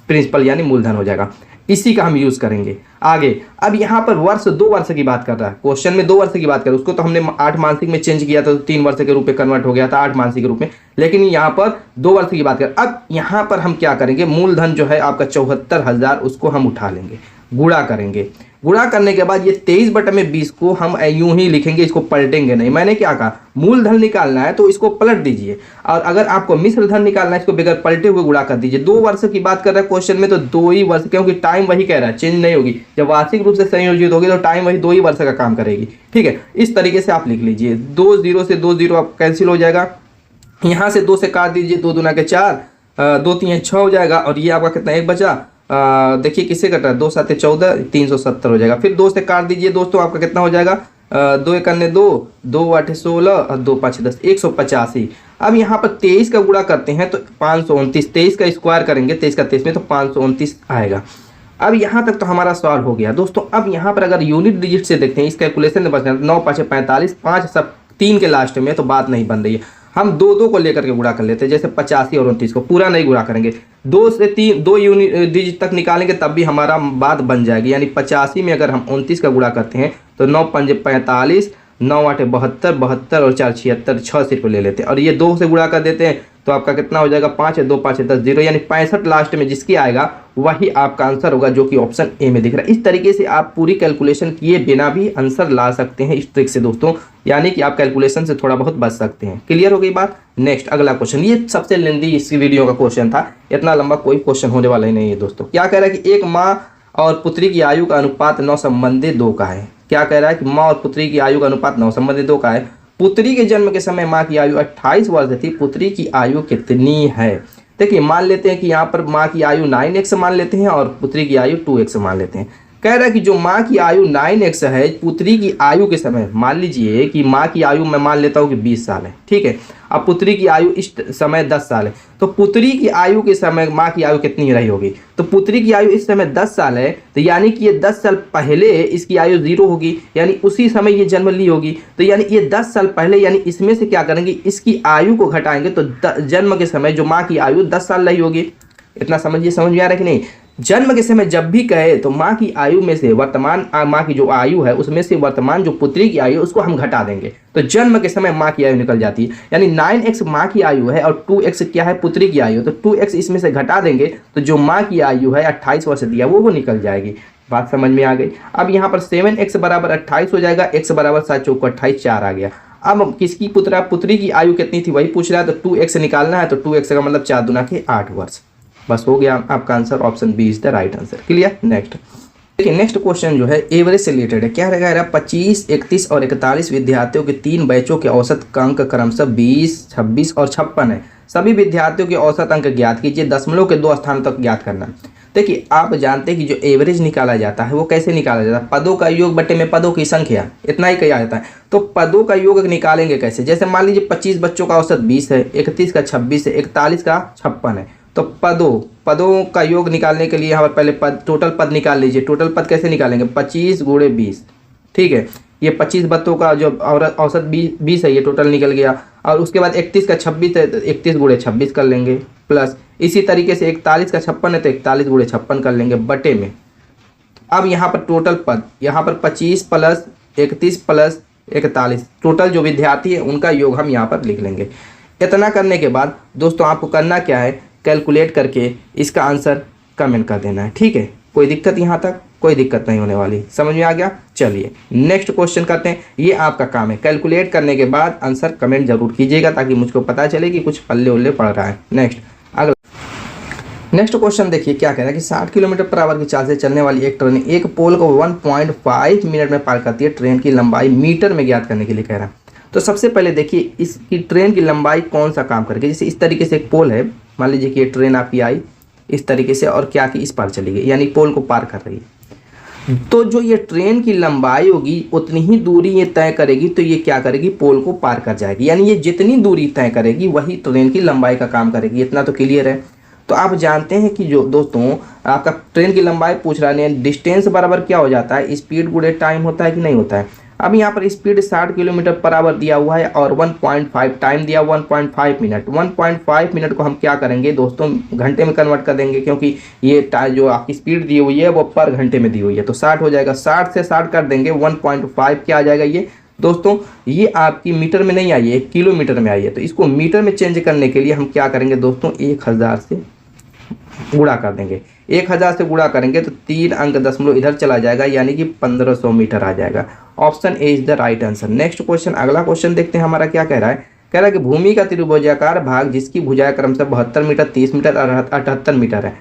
प्रिंसिपल यानी मूलधन हो जाएगा। इसी का हम यूज करेंगे आगे। अब यहाँ पर वर्ष 2 वर्ष की बात कर रहा है, क्वेश्चन में 2 वर्ष की बात कर रहा है। उसको तो हमने 8 मासिक में चेंज किया था तो 3 वर्ष के रूप में कन्वर्ट हो गया था 8 मासिक के रूप में, लेकिन यहाँ पर 2 वर्ष की बात कर। अब यहाँ पर हम क्या करेंगे, मूलधन जो है आपका 74,000, उसको हम उठा लेंगे, गुणा करेंगे। गुणा करने के बाद ये 23/20 को हम यूं ही लिखेंगे, इसको पलटेंगे नहीं। मैंने क्या कहा, मूलधन निकालना है तो इसको पलट दीजिए, और अगर आपको मिश्र धन निकालना है इसको बगैर पलटे हुए गुणा कर दीजिए। 2 वर्ष की बात कर रहा है क्वेश्चन में, तो 2 ही वर्ष, क्योंकि टाइम वही कह रहा है, चेंज नहीं होगी। जब वार्षिक रूप से संयोजित होगी तो टाइम वही 2 ही वर्ष का काम करेगी। ठीक है, इस तरीके से आप लिख लीजिए। 2 0 से 2 0 आप कैंसिल हो जाएगा। यहाँ से 2 से काट दीजिए, 2 दूना के 4, 2 3 6 हो जाएगा, और ये आपका कितना 1 बचा। देखिए किससे कट रहा है, 2 7 14, 370 हो जाएगा। फिर 2 से काट दीजिए दोस्तों, आपका कितना हो जाएगा, 2 1 2, 2 8 16 और 2 5 10, 185। अब यहाँ पर 23 का गुणा करते हैं तो 529, 23 का स्क्वायर करेंगे 23 का 23 में तो 529 आएगा। अब यहाँ तक तो हमारा सॉल्व हो गया दोस्तों। अब यहाँ पर अगर यूनिट डिजिट से देखते हैं, इस कैलकुलेशन में बचना 9 5 45, 5 सब 3 के लास्ट में, तो बात नहीं बन रही है। हम दो दो को लेकर के गुणा कर लेते हैं, जैसे 85 और 29 को पूरा नहीं गुणा करेंगे, 2 से 3 2 यूनिट डिजिट तक निकालेंगे तब भी हमारा बात बन जाएगी। यानी 85 में अगर हम 29 का गुणा करते हैं तो 9 पंजे 45, 9 आठे 72, 72 और 4 76, 6 सिर्फ ले लेते हैं और ये 2 से गुणा कर देते हैं तो आपका कितना हो जाएगा 5 है 2 5 है 10 0, यानी 65 लास्ट में जिसकी आएगा वही आपका आंसर होगा, जो कि ऑप्शन ए में दिख रहा है। इस तरीके से आप पूरी कैलकुलेशन किए बिना भी आंसर ला सकते हैं इस ट्रिक से दोस्तों, यानी कि आप कैलकुलेशन से थोड़ा बहुत बच सकते हैं। क्लियर हो गई बात। नेक्स्ट अगला क्वेश्चन, ये सबसे लेंदी इस वीडियो का क्वेश्चन था, इतना लंबा कोई क्वेश्चन होने वाला ही नहीं है दोस्तों। क्या कह रहा है कि एक माँ और पुत्री की आयु का अनुपात 9 संबंधी 2 का है। क्या कह रहा है कि माँ और पुत्री की आयु का अनुपात 9 संबंधी 2 का है। पुत्री के जन्म के समय माँ की आयु 28 वर्ष थी, पुत्री की आयु कितनी है। देखिए मान लेते हैं कि यहाँ पर माँ की आयु 9x मान लेते हैं और पुत्री की आयु 2x मान लेते हैं। कह रहा है कि जो माँ की आयु 9x है, पुत्री की आयु के समय मान लीजिए कि माँ की आयु मैं मान लेता हूँ कि 20 साल है, ठीक है। अब पुत्री की आयु इस समय 10 साल है, तो पुत्री की आयु के समय माँ की आयु कितनी रही होगी। तो पुत्री की आयु इस समय 10 साल है, तो यानी कि ये 10 साल पहले इसकी आयु 0 होगी, यानी उसी समय ये जन्म ली होगी। तो यानी ये 10 साल पहले, यानी इसमें से क्या करेंगे, इसकी आयु को घटाएंगे तो जन्म के समय जो माँ की आयु 10 साल रही होगी। इतना समझ में आ रहा है कि नहीं। जन्म के समय जब भी कहे तो माँ की आयु में से वर्तमान माँ की जो आयु है उसमें से वर्तमान जो पुत्री की आयु है उसको हम घटा देंगे, तो जन्म के समय माँ की आयु निकल जाती है। यानी 9x माँ की आयु है और 2x क्या है, पुत्री की आयु, तो 2x इसमें से घटा देंगे तो जो माँ की आयु है 28 वर्ष दिया वो निकल जाएगी। बात समझ में आ गई। अब यहाँ पर 7x बराबर 28 हो जाएगा, x बराबर 7 चौको 28 4 आ गया। अब किसकी पुत्री की आयु कितनी थी वही पूछ रहा है, तो 2x निकालना है, तो 2x का मतलब 4 दूना के 8 वर्ष। बस हो गया आपका answer, option B is the right answer. Clear. Next देखिए, नेक्स्ट क्वेश्चन जो है एवरेज से रिलेटेड है। क्या रहेगा, 25, 31 और 41 विद्यार्थियों के 3 बैचों के औसत अंक क्रमशः 20, 26 और 56 है। सभी विद्यार्थियों के औसत अंक ज्ञात कीजिए, दशमलव के 2 स्थानों तक ज्ञात करना। देखिए आप जानते हैं कि जो एवरेज निकाला जाता है वो कैसे निकाला जाता है, पदों का योग बटे में पदों की संख्या, इतना ही किया जाता है। तो पदों का योग निकालेंगे कैसे, जैसे मान लीजिए 25 बच्चों का औसत 20 है, 31 का 26 है, 41 का 56 है। तो पदों का योग निकालने के लिए यहाँ पर पहले टोटल पद निकाल लीजिए। टोटल पद कैसे निकालेंगे, 25 गुणे 20, ठीक है। ये 25 बच्चों का जो औसत 20 है ये टोटल निकल गया। और उसके बाद 31 का 26 है तो 31 गुणे 26 कर लेंगे, प्लस इसी तरीके से 41 का 56 है तो 41 गुणे 56 कर लेंगे बटे में। अब यहाँ पर टोटल पद, यहाँ पर 25 प्लस 31 प्लस 41 टोटल जो विद्यार्थी है उनका योग हम यहाँ पर लिख लेंगे। इतना करने के बाद दोस्तों आपको करना क्या है, कैलकुलेट करके इसका आंसर कमेंट कर देना है, ठीक है। कोई दिक्कत यहाँ तक, कोई दिक्कत नहीं होने वाली, समझ में आ गया। चलिए नेक्स्ट क्वेश्चन करते हैं। ये आपका काम है, कैलकुलेट करने के बाद आंसर कमेंट जरूर कीजिएगा ताकि मुझको पता चले कि कुछ पल्ले उल्ले पड़ रहा है। नेक्स्ट क्वेश्चन देखिए क्या कह रहा है कि 60 किलोमीटर पर आवर की चाल से चलने वाली एक ट्रेन एक पोल को 1.5 मिनट में पार करती है। ट्रेन की लंबाई मीटर में ज्ञात करने के लिए कह रहा है। तो सबसे पहले देखिए इसकी ट्रेन की लंबाई कौन सा काम करेगी। जैसे इस तरीके से एक पोल है, मान लीजिए कि ये ट्रेन आपकी आई इस तरीके से और क्या कि इस पार चली गई, यानी पोल को पार कर रही है। तो जो ये ट्रेन की लंबाई होगी उतनी ही दूरी ये तय करेगी, तो ये क्या करेगी, पोल को पार कर जाएगी। यानी ये जितनी दूरी तय करेगी वही ट्रेन की लंबाई का काम करेगी। इतना तो क्लियर है। तो आप जानते हैं कि जो दोस्तों आपका ट्रेन की लंबाई पूछ रहा है, डिस्टेंस बराबर क्या हो जाता है, स्पीड गुणे टाइम होता है कि नहीं होता है। अब यहाँ पर स्पीड 60 किलोमीटर पर आवर दिया हुआ है और 1.5 टाइम दिया 1.5 मिनट। 1.5 मिनट को हम क्या करेंगे दोस्तों, घंटे में कन्वर्ट कर देंगे, क्योंकि ये जो आपकी स्पीड दी हुई है वो पर घंटे में दी हुई है। तो 60 हो जाएगा, 60 से 60 कर देंगे, 1.5 क्या आ जाएगा ये दोस्तों, ये आपकी मीटर में नहीं आई है, किलोमीटर में आई है। तो इसको मीटर में चेंज करने के लिए हम क्या करेंगे दोस्तों, 1000 से गुणा कर देंगे। 1000 से गुणा करेंगे तो 3 अंक दशमलव इधर चला जाएगा, यानी कि 1500 मीटर आ जाएगा। Option A is the right answer. Next question, अगला क्वेश्चन देखते हैं हमारा क्या कह रहा है। कह रहा है कि भूमि का त्रिभुजाकार भाग जिसकी भुजाएं क्रमशः 72 मीटर, 30 मीटर और 78 मीटर है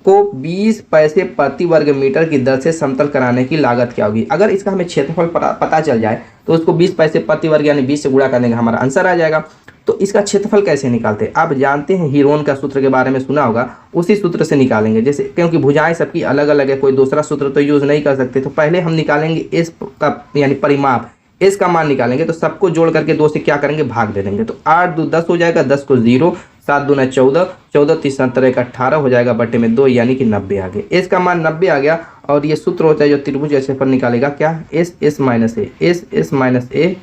को 20 पैसे प्रति वर्ग मीटर की दर से समतल कराने की लागत क्या होगी। अगर इसका हमें क्षेत्रफल पता चल जाए तो उसको 20 पैसे प्रति वर्ग यानी 20 से गुणा करने का हमारा आंसर आ जाएगा। तो इसका क्षेत्रफल कैसे निकालते हैं, आप जानते हैं हीरोन का सूत्र के बारे में सुना होगा, उसी सूत्र से निकालेंगे। जैसे क्योंकि भुजाएं सबकी अलग अलग है, कोई दूसरा सूत्र तो यूज नहीं कर सकते, तो पहले हम निकालेंगे एस का यानी परिमाप, एस का मान निकालेंगे। तो सबको जोड़ करके 2 से क्या करेंगे, भाग दे देंगे। तो 8 2 10 हो जाएगा, 10 को 0, 7 दूना 14, 14 3 17 का 18 हो जाएगा बटे में 2, यानी कि 90 आ गया। एस का मान 90 आ गया। और ये सूत्र होता है जो त्रिभुज क्षेत्रफल निकालेगा क्या, S S minus A, S S minus A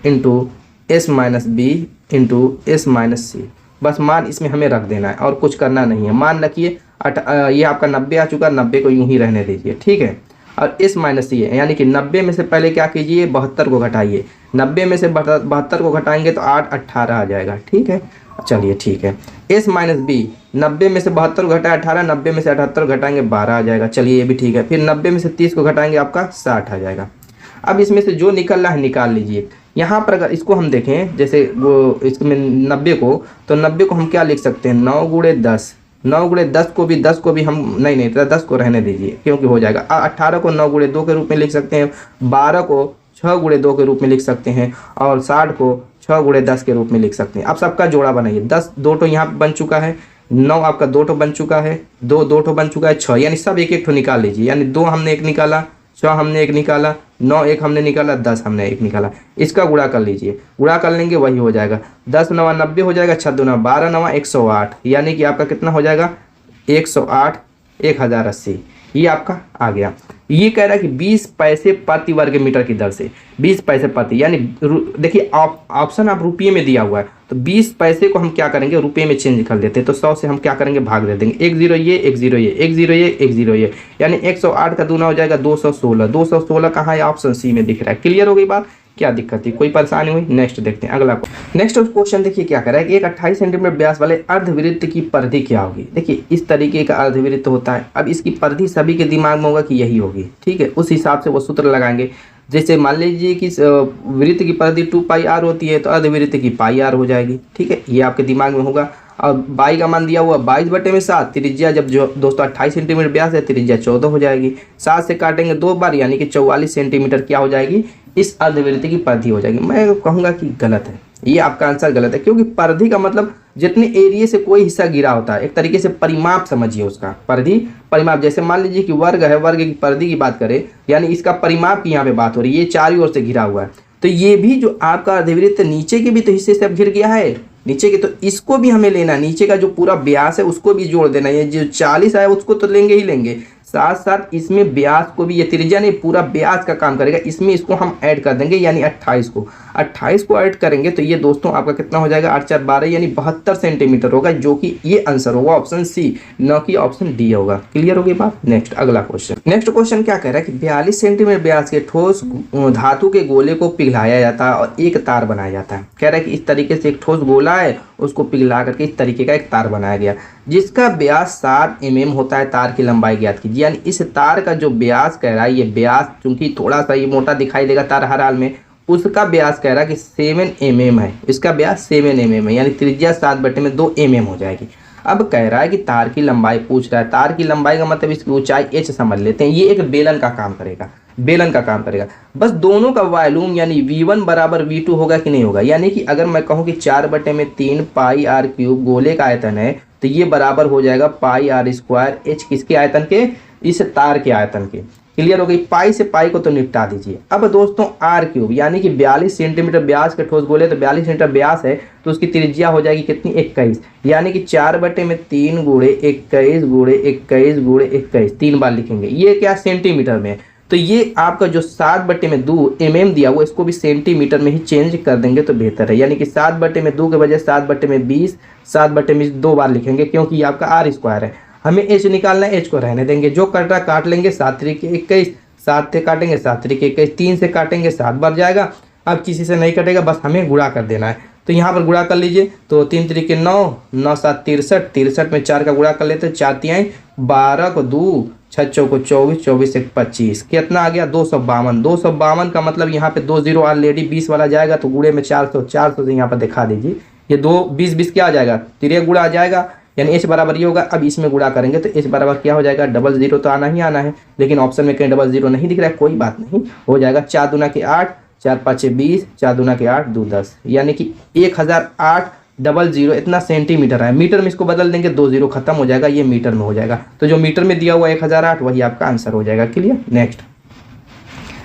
into S minus B into S minus C. बस मान इसमें हमें रख देना है और कुछ करना नहीं है। मान रखिए ये आपका 90 आ चुका, 90 को यूं ही रहने दीजिए, ठीक है। और एस माइनस सी है, यानी कि 90 में से पहले क्या कीजिए, 72 को घटाइए। 90 में से 72 को घटाएंगे तो 8 18 आ जाएगा, ठीक है। चलिए ठीक है। एस माइनस बी, 90 में से 72 को घटाए 18, 90 में से 78 घटाएंगे 12 आ जाएगा। चलिए ये भी ठीक है। फिर 90 में से 30 को घटाएंगे आपका 60 आ जाएगा। अब इसमें से जो निकल रहा है निकाल लीजिए। यहाँ पर अगर इसको हम देखें, जैसे वो इसमें 90 को, तो 90 को हम क्या लिख सकते हैं, 9 गुणे 10। 9 गुणे 10 को भी हम नहीं तो 10 को रहने दीजिए क्योंकि हो जाएगा। 18 को 9 गुणे 2 के रूप में लिख सकते हैं, 12 को 6 गुणे 2 के रूप में लिख सकते हैं, और 60 को 6 गुणे 10 के रूप में लिख सकते हैं। अब सबका जोड़ा बनाइए। 10 दो ठो यहाँ बन चुका है, 9 आपका 2 ठो बन चुका है, 2 ठो बन चुका है, 6, यानी सब एक एक ठो निकाल लीजिए। यानी 2 हमने एक निकाला, 6 हमने एक निकाला, 9 एक हमने निकाला, 10 हमने एक निकाला। इसका गुणा कर लीजिए, गुणा कर लेंगे वही हो जाएगा। 10 9 90 हो जाएगा, 6 2 12 9 108, यानी कि आपका कितना हो जाएगा, 108 1080। ये आपका आ गया। ये कह रहा है कि 20 पैसे प्रति वर्ग मीटर की दर से, 20 पैसे प्रति, यानी देखिए ऑप्शन आप रुपये में दिया हुआ है, तो 20 पैसे को हम क्या करेंगे, रुपये में चेंज कर देते हैं। तो 100 से हम क्या करेंगे, भाग दे देंगे। 1 0 ये, 1 0 ये, 1 0 ये, 1 0 ये, यानी 108 का दूना हो जाएगा 216। 216 कहाँ है, ऑप्शन सी में दिख रहा है। क्लियर हो गई बात, क्या दिक्कत थी, कोई परेशानी हुई? नेक्स्ट देखते हैं अगला। नेक्स्ट क्वेश्चन देखिए क्या कर रहा है कि एक 28 सेंटीमीटर व्यास वाले अर्धवृत्त की परिधि क्या होगी। देखिए इस तरीके का अर्धवृत्त होता है। अब इसकी परिधि सभी के दिमाग में होगा कि यही होगी, ठीक है। उस हिसाब से वो सूत्र लगाएंगे। जैसे मान लीजिए कि वृत्त की परिधि 2 पाई r होती है, तो अर्धवृत्त की पाई r हो जाएगी, ठीक है। ये आपके दिमाग में होगा। और बाई का मान दिया हुआ 22/7, त्रिज्या जब जो दोस्तों 28 सेंटीमीटर व्यास है, त्रिज्या 14 हो जाएगी। 7 से काटेंगे 2 बार, यानी कि 44 सेंटीमीटर क्या हो जाएगी, इस अर्धवृत्त की परिधि हो जाएगी। मैं कहूँगा कि गलत है, ये आपका आंसर गलत है, क्योंकि परिधि का मतलब जितने एरिया से कोई हिस्सा गिरा होता है, एक तरीके से परिमाप समझिए उसका। परिधि परिमाप, जैसे मान लीजिए कि वर्ग है, वर्ग की परिधि की बात करें, यानी इसका परिमाप की यहाँ पे बात हो रही है। ये चारों ओर से घिरा हुआ है, तो ये भी जो आपका अर्धवृत्त नीचे के भी तो हिस्से से अब घिर गया है, नीचे के, तो इसको भी हमें लेना, नीचे का जो पूरा व्यास है उसको भी जोड़ देना। ये जो 40 आया उसको तो लेंगे ही लेंगे, साथ साथ इसमें व्यास को भी, ये त्रिज्या नहीं पूरा व्यास का काम करेगा, इसमें इसको हम ऐड कर देंगे, यानी 28 को ऐड करेंगे तो ये दोस्तों आपका कितना हो जाएगा, 8 4 12, यानी 72 सेंटीमीटर होगा, जो कि ये आंसर होगा ऑप्शन सी, न कि ऑप्शन डी होगा। क्लियर हो गई बात। नेक्स्ट अगला क्वेश्चन। नेक्स्ट क्वेश्चन क्या कह रहा है कि 42 सेंटीमीटर व्यास के ठोस धातु के गोले को पिघलाया जाता है और एक तार बनाया जाता है। कह रहा है कि इस तरीके से एक ठोस गोला है, उसको पिघला करके इस तरीके का एक तार बनाया गया, जिसका व्यास 7 mm होता है। तार की लंबाई ज्ञात कीजिए। यानी इस तार का जो व्यास कह रहा है, ये व्यास चूंकि थोड़ा सा ये मोटा दिखाई देगा तार हर हाल में, उसका व्यास कह रहा है कि 7 mm है। इसका व्यास 7 mm है, यानी त्रिज्या 7/2 mm हो जाएगी। अब कह रहा है कि तार की लंबाई पूछ रहा है। तार की लंबाई का मतलब इसकी ऊंचाई h समझ लेते हैं। ये एक बेलन का काम करेगा, बेलन का काम करेगा। बस दोनों का वॉल्यूम यानी V1 बराबर V2 होगा कि नहीं होगा। यानी कि अगर मैं कहूँ कि 4/3 पाई r³ गोले का आयतन है, तो ये बराबर हो जाएगा पाई r² h किसके आयतन के, इस तार के आयतन के। क्लियर हो गई। पाई से पाई को तो निपटा दीजिए। अब दोस्तों r³ यानी कि 42 सेंटीमीटर व्यास के ठोस गोले, तो 42 सेंटीमीटर व्यास है, तो उसकी त्रिज्या हो जाएगी कितनी, 21, यानी कि 4/3 गुणे 21 गुणे 21 गुणे 21, 3 बार लिखेंगे। ये क्या सेंटीमीटर में, तो ये आपका जो 7/2 mm दिया हुआ, इसको भी सेंटीमीटर में ही चेंज कर देंगे तो बेहतर है। यानी कि 7/2 के बजाय 7/20, 7/20 2 बार लिखेंगे, क्योंकि ये आपका r² है। हमें h निकालना है, h को रहने देंगे, जो कट रहा काट लेंगे। 7 3 21, 7 से काटेंगे 7 3 21, 3 से काटेंगे 7 बार जाएगा। अब किसी से नहीं कटेगा, बस हमें गुणा कर देना है। तो यहाँ पर गुणा कर लीजिए, तो 3 3 9, 9 7 63, 63 में 4 का गुणा कर लेते हैं, 4 3 12 को 2, 6 चौको 24, 24 1 25, कितना आ गया 252। 252 का मतलब यहाँ पे 2 0 ऑलरेडी 20 वाला जाएगा, तो गुणे में 400, 400 से यहाँ पर दिखा दीजिए। ये 2 20 20 क्या आ जाएगा, तिरक गुणा आ जाएगा, यानी h बराबर ये होगा। अब इसमें गुणा करेंगे तो h बराबर क्या हो जाएगा, 00 तो आना ही आना है, लेकिन ऑप्शन में कहीं 00 नहीं दिख रहा है, कोई बात नहीं, हो जाएगा 4 दूना के 8, 4 5 20, 4 दूना के 8, 2 10, यानी कि 1008 इतना सेंटीमीटर है। मीटर में इसको बदल देंगे, 2 0 खत्म हो जाएगा, ये मीटर में हो जाएगा। तो जो मीटर में दिया हुआ 1008 वही आपका आंसर हो जाएगा। क्लियर। नेक्स्ट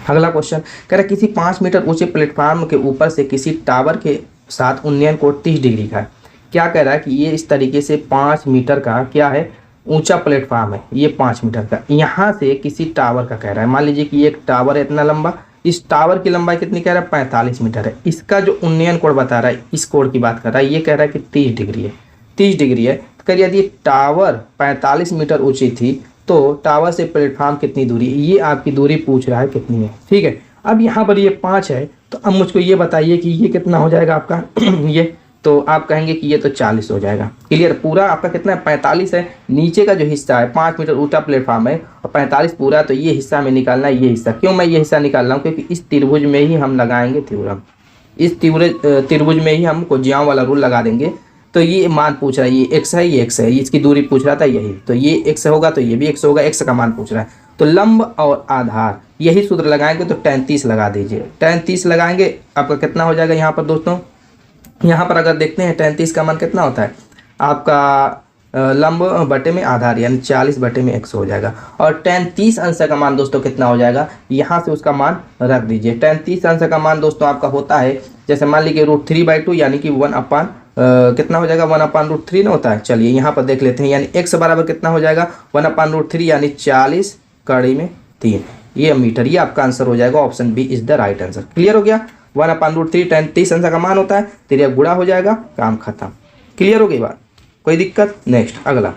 अगला क्वेश्चन कह रहा है किसी 5 मीटर ऊंचे प्लेटफॉर्म के ऊपर से किसी टावर के साथ उन्नयन कोण 30 डिग्री का है। क्या कह रहा है कि ये इस तरीके से 5 मीटर का क्या है, ऊंचा प्लेटफॉर्म है, ये 5 मीटर का। यहाँ से किसी टावर का कह रहा है, मान लीजिए कि एक टावर है इतना लंबा, इस टावर की लंबाई कितनी कह रहा है, 45 मीटर है। इसका जो उन्नयन कोण बता रहा है, इस कोण की बात कर रहा है, ये कह रहा है कि 30 डिग्री है, 30 डिग्री है। तो यदि टावर 45 मीटर ऊंची थी तो टावर से प्लेटफॉर्म कितनी दूरी, ये आपकी दूरी पूछ रहा है कितनी है, ठीक है। अब यहाँ पर ये 5 है, तो अब मुझको ये बताइए कि ये कितना हो जाएगा आपका ये, तो आप कहेंगे कि ये तो 40 हो जाएगा। क्लियर, पूरा आपका कितना है, 45 है। नीचे का जो हिस्सा है 5 मीटर ऊंचा प्लेटफॉर्म है और 45 पूरा, तो ये हिस्सा में निकालना है, ये हिस्सा। क्यों मैं ये हिस्सा निकाल रहा हूँ, क्योंकि इस त्रिभुज में ही हम लगाएंगे थ्योरम, इस त्रिभुज में ही हम कोज्याओं वाला रूल लगा देंगे। तो ये मान पूछ रहा है, ये x है, ये x है, इसकी दूरी पूछ रहा था यही, तो ये x होगा तो ये भी x होगा, x का मान पूछ रहा है। तो लंब और आधार यही सूत्र लगाएंगे, तो tan 30 लगा दीजिए। tan 30 लगाएंगे, आपका कितना हो जाएगा यहाँ पर दोस्तों, यहाँ पर अगर देखते हैं tan 30 का मान कितना होता है आपका लंब बटे में आधार, यानी 40 बटे में x हो जाएगा। और tan 30 अंश का मान दोस्तों कितना हो जाएगा, यहाँ से उसका मान रख दीजिए। tan 30 अंश का मान दोस्तों आपका होता है, जैसे मान लीजिए √3/2 यानी कि 1 कितना हो जाएगा, 1/√3 ना होता है। चलिए यहाँ पर देख लेते हैं, यानी x बराबर कितना हो जाएगा, 1/√3 यानी 40 कड़ी में 3, ये मीटर। ये आपका आंसर हो जाएगा, option B is the right answer. Clear हो गया, 1/√3 tan 30 अंश का मान होता है, तेरा गुणा हो जाएगा, काम खत्म। क्लियर हो गई बात, कोई दिक्कत। नेक्स्ट अगला,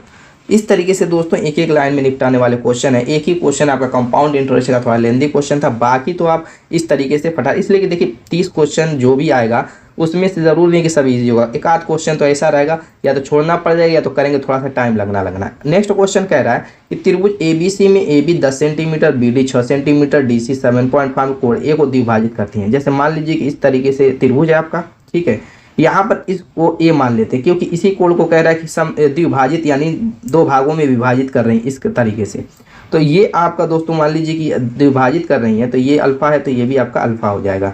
इस तरीके से दोस्तों एक एक लाइन में निपटाने वाले क्वेश्चन है। एक ही क्वेश्चन आपका कंपाउंड इंटरेस्ट का थोड़ा लेंदी क्वेश्चन था, बाकी तो आप इस तरीके से फटा, इसलिए कि देखिए 30 क्वेश्चन जो भी आएगा उसमें से ज़रूर नहीं कि सब इजी होगा, एक आध क्वेश्चन तो ऐसा रहेगा या तो छोड़ना पड़ जाएगा या तो करेंगे थोड़ा सा टाइम लगना। नेक्स्ट क्वेश्चन कह रहा है कि त्रिभुज ABC में AB 10 centimetre, BD 6 centimetre, DC 7.5 कोण A को द्विभाजित करती हैं। जैसे मान लीजिए कि इस तरीके से त्रिभुज है आपका, ठीक है, यहाँ पर इसको A मान लेते हैं क्योंकि इसी कोण को कह रहा है कि द्विभाजित यानी 2 भागों में विभाजित कर रही हैं इस तरीके से। तो ये आपका दोस्तों मान लीजिए कि द्विभाजित कर रही है, तो ये अल्फा है, तो ये भी आपका अल्फा हो जाएगा,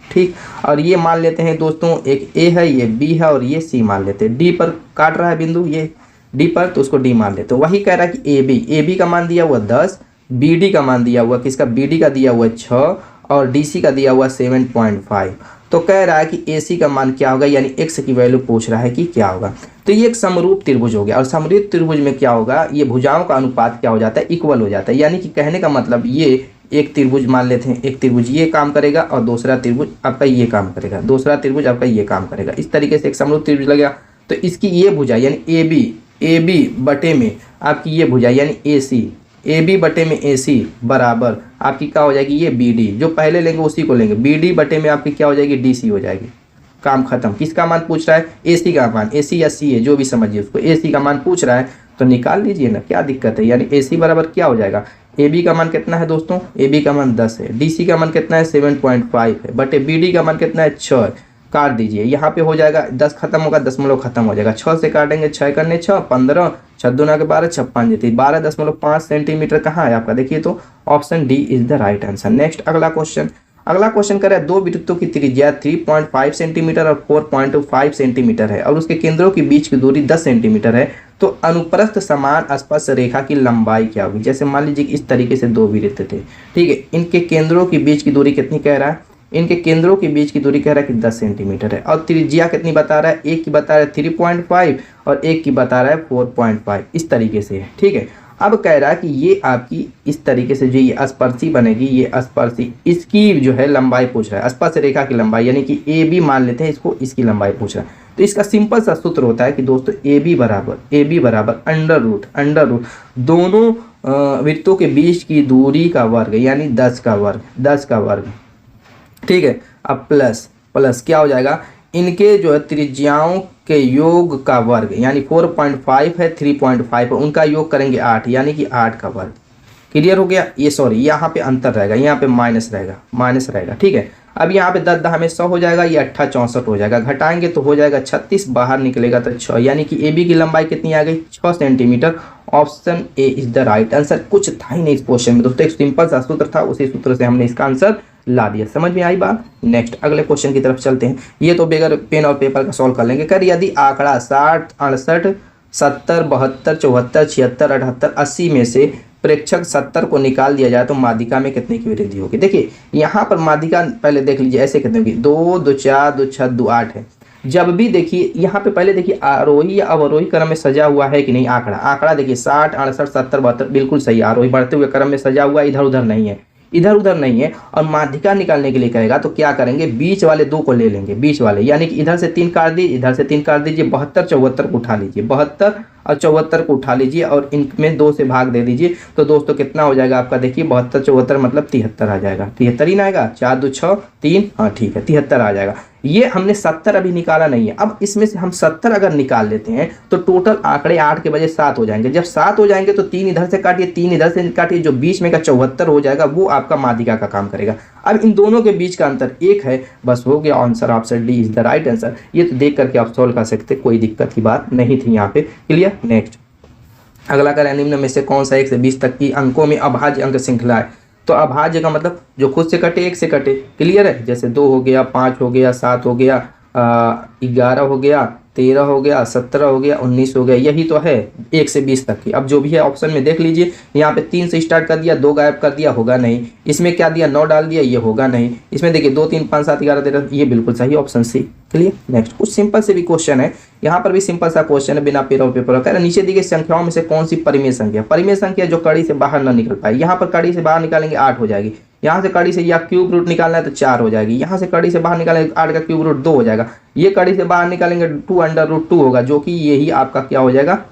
ठीक। और ये मान लेते हैं दोस्तों एक A है, ये B है और ये C मान लेते हैं। D पर काट रहा है बिंदु, ये D पर, तो उसको D मान लेते हैं। वही कह रहा है कि AB का मान दिया हुआ 10, BD का मान दिया हुआ किसका, BD का दिया हुआ 6 और DC का दिया हुआ 7.5। तो कह रहा है कि AC का मान क्या होगा, यानी x की वैल्यू पूछ रहा है कि क्या होगा। तो ये एक समरूप त्रिभुज हो गया, और समरूप त्रिभुज में क्या होगा, ये भुजाओं का अनुपात क्या हो जाता है, इक्वल हो जाता है। यानी कि कहने का मतलब ये एक त्रिभुज मान लेते हैं, एक त्रिभुज ये काम करेगा और दूसरा त्रिभुज आपका ये काम करेगा, दूसरा त्रिभुज आपका ये काम करेगा। इस तरीके से एक समरूप त्रिभुज लगेगा। तो इसकी ये भुजा यानी AB बटे में आपकी ये भुजा यानी AB बटे में AC बराबर आपकी क्या हो जाएगी, ये BD, जो पहले लेंगे उसी को लेंगे। BD बटे में आपकी क्या हो जाएगी, DC हो जाएगी। काम खत्म। किसका मान पूछ रहा है, AC का मान, AC या C है जो भी समझिए उसको, AC का मान पूछ रहा है तो निकाल लीजिए ना, क्या दिक्कत है। यानी AC बराबर क्या हो जाएगा, AB का मान कितना है दोस्तों, AB का मान 10 है, DC का मान कितना है 7.5 है, बटे BD का मान कितना है 6 है। काट दीजिए, यहाँ पे हो जाएगा 10 खत्म होगा, दशमलव खत्म हो जाएगा। 6 से काटेंगे, 6 करने 6, 15, 6 दूना के 12, 56 जीती 12.5 सेंटीमीटर कहाँ है आपका, देखिए तो option D is the right answer. Next अगला क्वेश्चन, अगला क्वेश्चन कर रहा है 2 वृत्तों की त्रिज्या 3.5 सेंटीमीटर और 4.5 सेंटीमीटर है और उसके केंद्रों के बीच की दूरी 10 सेंटीमीटर है, तो अनुप्रस्थ समान स्पर्श रेखा की लंबाई क्या होगी। जैसे मान लीजिए कि इस तरीके से 2 वृत्त थे, ठीक है, इनके केंद्रों के बीच की दूरी कितनी कह रहा है, इनके केंद्रों के बीच की दूरी कह रहा है कि 10 सेंटीमीटर है, और त्रिज्या कितनी बता रहा है, एक की बता रहा है 3.5 और एक की बता रहा है 4.5, इस तरीके से है, ठीक है। अब कह रहा है कि ये आपकी इस तरीके से जो ये स्पर्शी बनेगी, ये स्पर्शी, इसकी जो है लंबाई पूछ रहा है, स्पर्श रेखा की लंबाई, यानी कि ए बी मान लेते हैं इसको, इसकी लंबाई पूछ रहा है। तो इसका सिंपल सा सूत्र होता है कि दोस्तों ए बी बराबर अंडर रूट दोनों वृत्तों के बीच की दूरी का वर्ग, यानी 10 का वर्ग, ठीक है। अब प्लस क्या हो जाएगा, इनके जो है त्रिज्याओं के योग का वर्ग, यानी 4.5 है 3.5 है, उनका योग करेंगे 8, यानी कि 8 का वर्ग। क्लियर हो गया। ये सॉरी यहाँ पे अंतर रहेगा, यहाँ पे माइनस रहेगा, ठीक है। अब यहाँ पे 10 हमें 100 हो जाएगा, ये 8 64 हो जाएगा, घटाएंगे तो हो जाएगा 36, बाहर निकलेगा तो 6, यानी कि ए बी की लंबाई कितनी आ गई 6 centimetre. Option A is the right answer. कुछ था ही नहीं इस क्वेश्चन में दोस्तों, एक सिंपल सा सूत्र था, उसी सूत्र से हमने इसका आंसर ला दिया। समझ में आई बात। नेक्स्ट अगले क्वेश्चन की तरफ चलते हैं। ये तो बगैर पेन और पेपर का सॉल्व कर लेंगे। कर यदि आंकड़ा 60, 68, 70, 72, 74, 76, 78, 80 में से प्रेक्षक 70 को निकाल दिया जाए तो माध्यिका में कितने की वृद्धि होगी। देखिए यहाँ पर माध्यिका पहले देख लीजिए, ऐसे कितने होगी, 2, 2, 4, 2, 6, 2, 8 है। जब भी देखिए यहाँ पे पहले देखिए आरोही या अवरोही क्रम में सजा हुआ है कि नहीं, आंकड़ा देखिए 60, 68, 70, 72 बिल्कुल सही, आरोही बढ़ते हुए क्रम में सजा हुआ, इधर उधर नहीं है। इधर उधर नहीं है और माध्यिका निकालने के लिए कहेगा तो क्या करेंगे, बीच वाले 2 को ले लेंगे, बीच वाले, यानी कि इधर से 3 काट दीजिए, इधर से 3 काट दीजिए, 72 74 को उठा लीजिए, 72 और 74 को उठा लीजिए और इनमें 2 से भाग दे दीजिए। तो दोस्तों कितना हो जाएगा आपका, देखिए 72 74 मतलब 73 आ जाएगा, 73 ही ना आएगा, 4 2 6 3, हाँ ठीक है 73 आ जाएगा। ये हमने 70 अभी निकाला नहीं है। अब इसमें से हम 70 अगर निकाल लेते हैं तो टोटल आंकड़े 8 के बजाय 7 हो जाएंगे। जब 7 हो जाएंगे तो 3 इधर से काटिए, 3 इधर से काटिए, जो बीच में का 74 हो जाएगा वो आपका माध्यिका का काम करेगा। अब इन दोनों के बीच का अंतर 1 है, बस हो गया answer, option D is the right answer. ये तो देख करके आप सॉल्व कर सकते, कोई दिक्कत की बात नहीं थी यहाँ पे। क्लियर। नेक्स्ट अगला करें, निम्न में से कौन सा 1 से 20 तक की अंकों में अभाज्य अंक श्रृंखला है। तो अभाज्य का मतलब जो खुद से कटे 1 से कटे। क्लियर है, जैसे 2 हो गया, 5 हो गया, 7 हो गया, 11 हो गया, 13 हो गया, 17 हो गया, 19 हो गया, यही तो है 1 से 20 तक की। अब जो भी है ऑप्शन में देख लीजिए, यहाँ पे 3 से स्टार्ट कर दिया, 2 गायब कर दिया, होगा नहीं। इसमें क्या दिया, 9 डाल दिया, ये होगा नहीं। इसमें देखिए 2 3 5 7 11 13, ये बिल्कुल सही, ऑप्शन सी। क्लियर। नेक्स्ट कुछ सिंपल से भी क्वेश्चन है, यहाँ पर भी सिंपल सा क्वेश्चन है, बिना पेपर कह रहे नीचे दी गई संख्याओं में से कौन सी परिमेय संख्या, परिमेय संख्या जो कड़ी से बाहर न निकल पाए। यहाँ पर कड़ी से बाहर निकालेंगे 8 हो जाएगी, यहाँ से कड़ी से या क्यूब रूट निकालना है तो 4 हो जाएगी, यहाँ से कड़ी से बाहर निकालेंगे 8 का क्यूब रूट 2 हो जाएगा, ये कड़ी से बाहर निकालेंगे 2 अंडर रूट 2 होगा, जो कि यही आपका क्या हो जाएगा,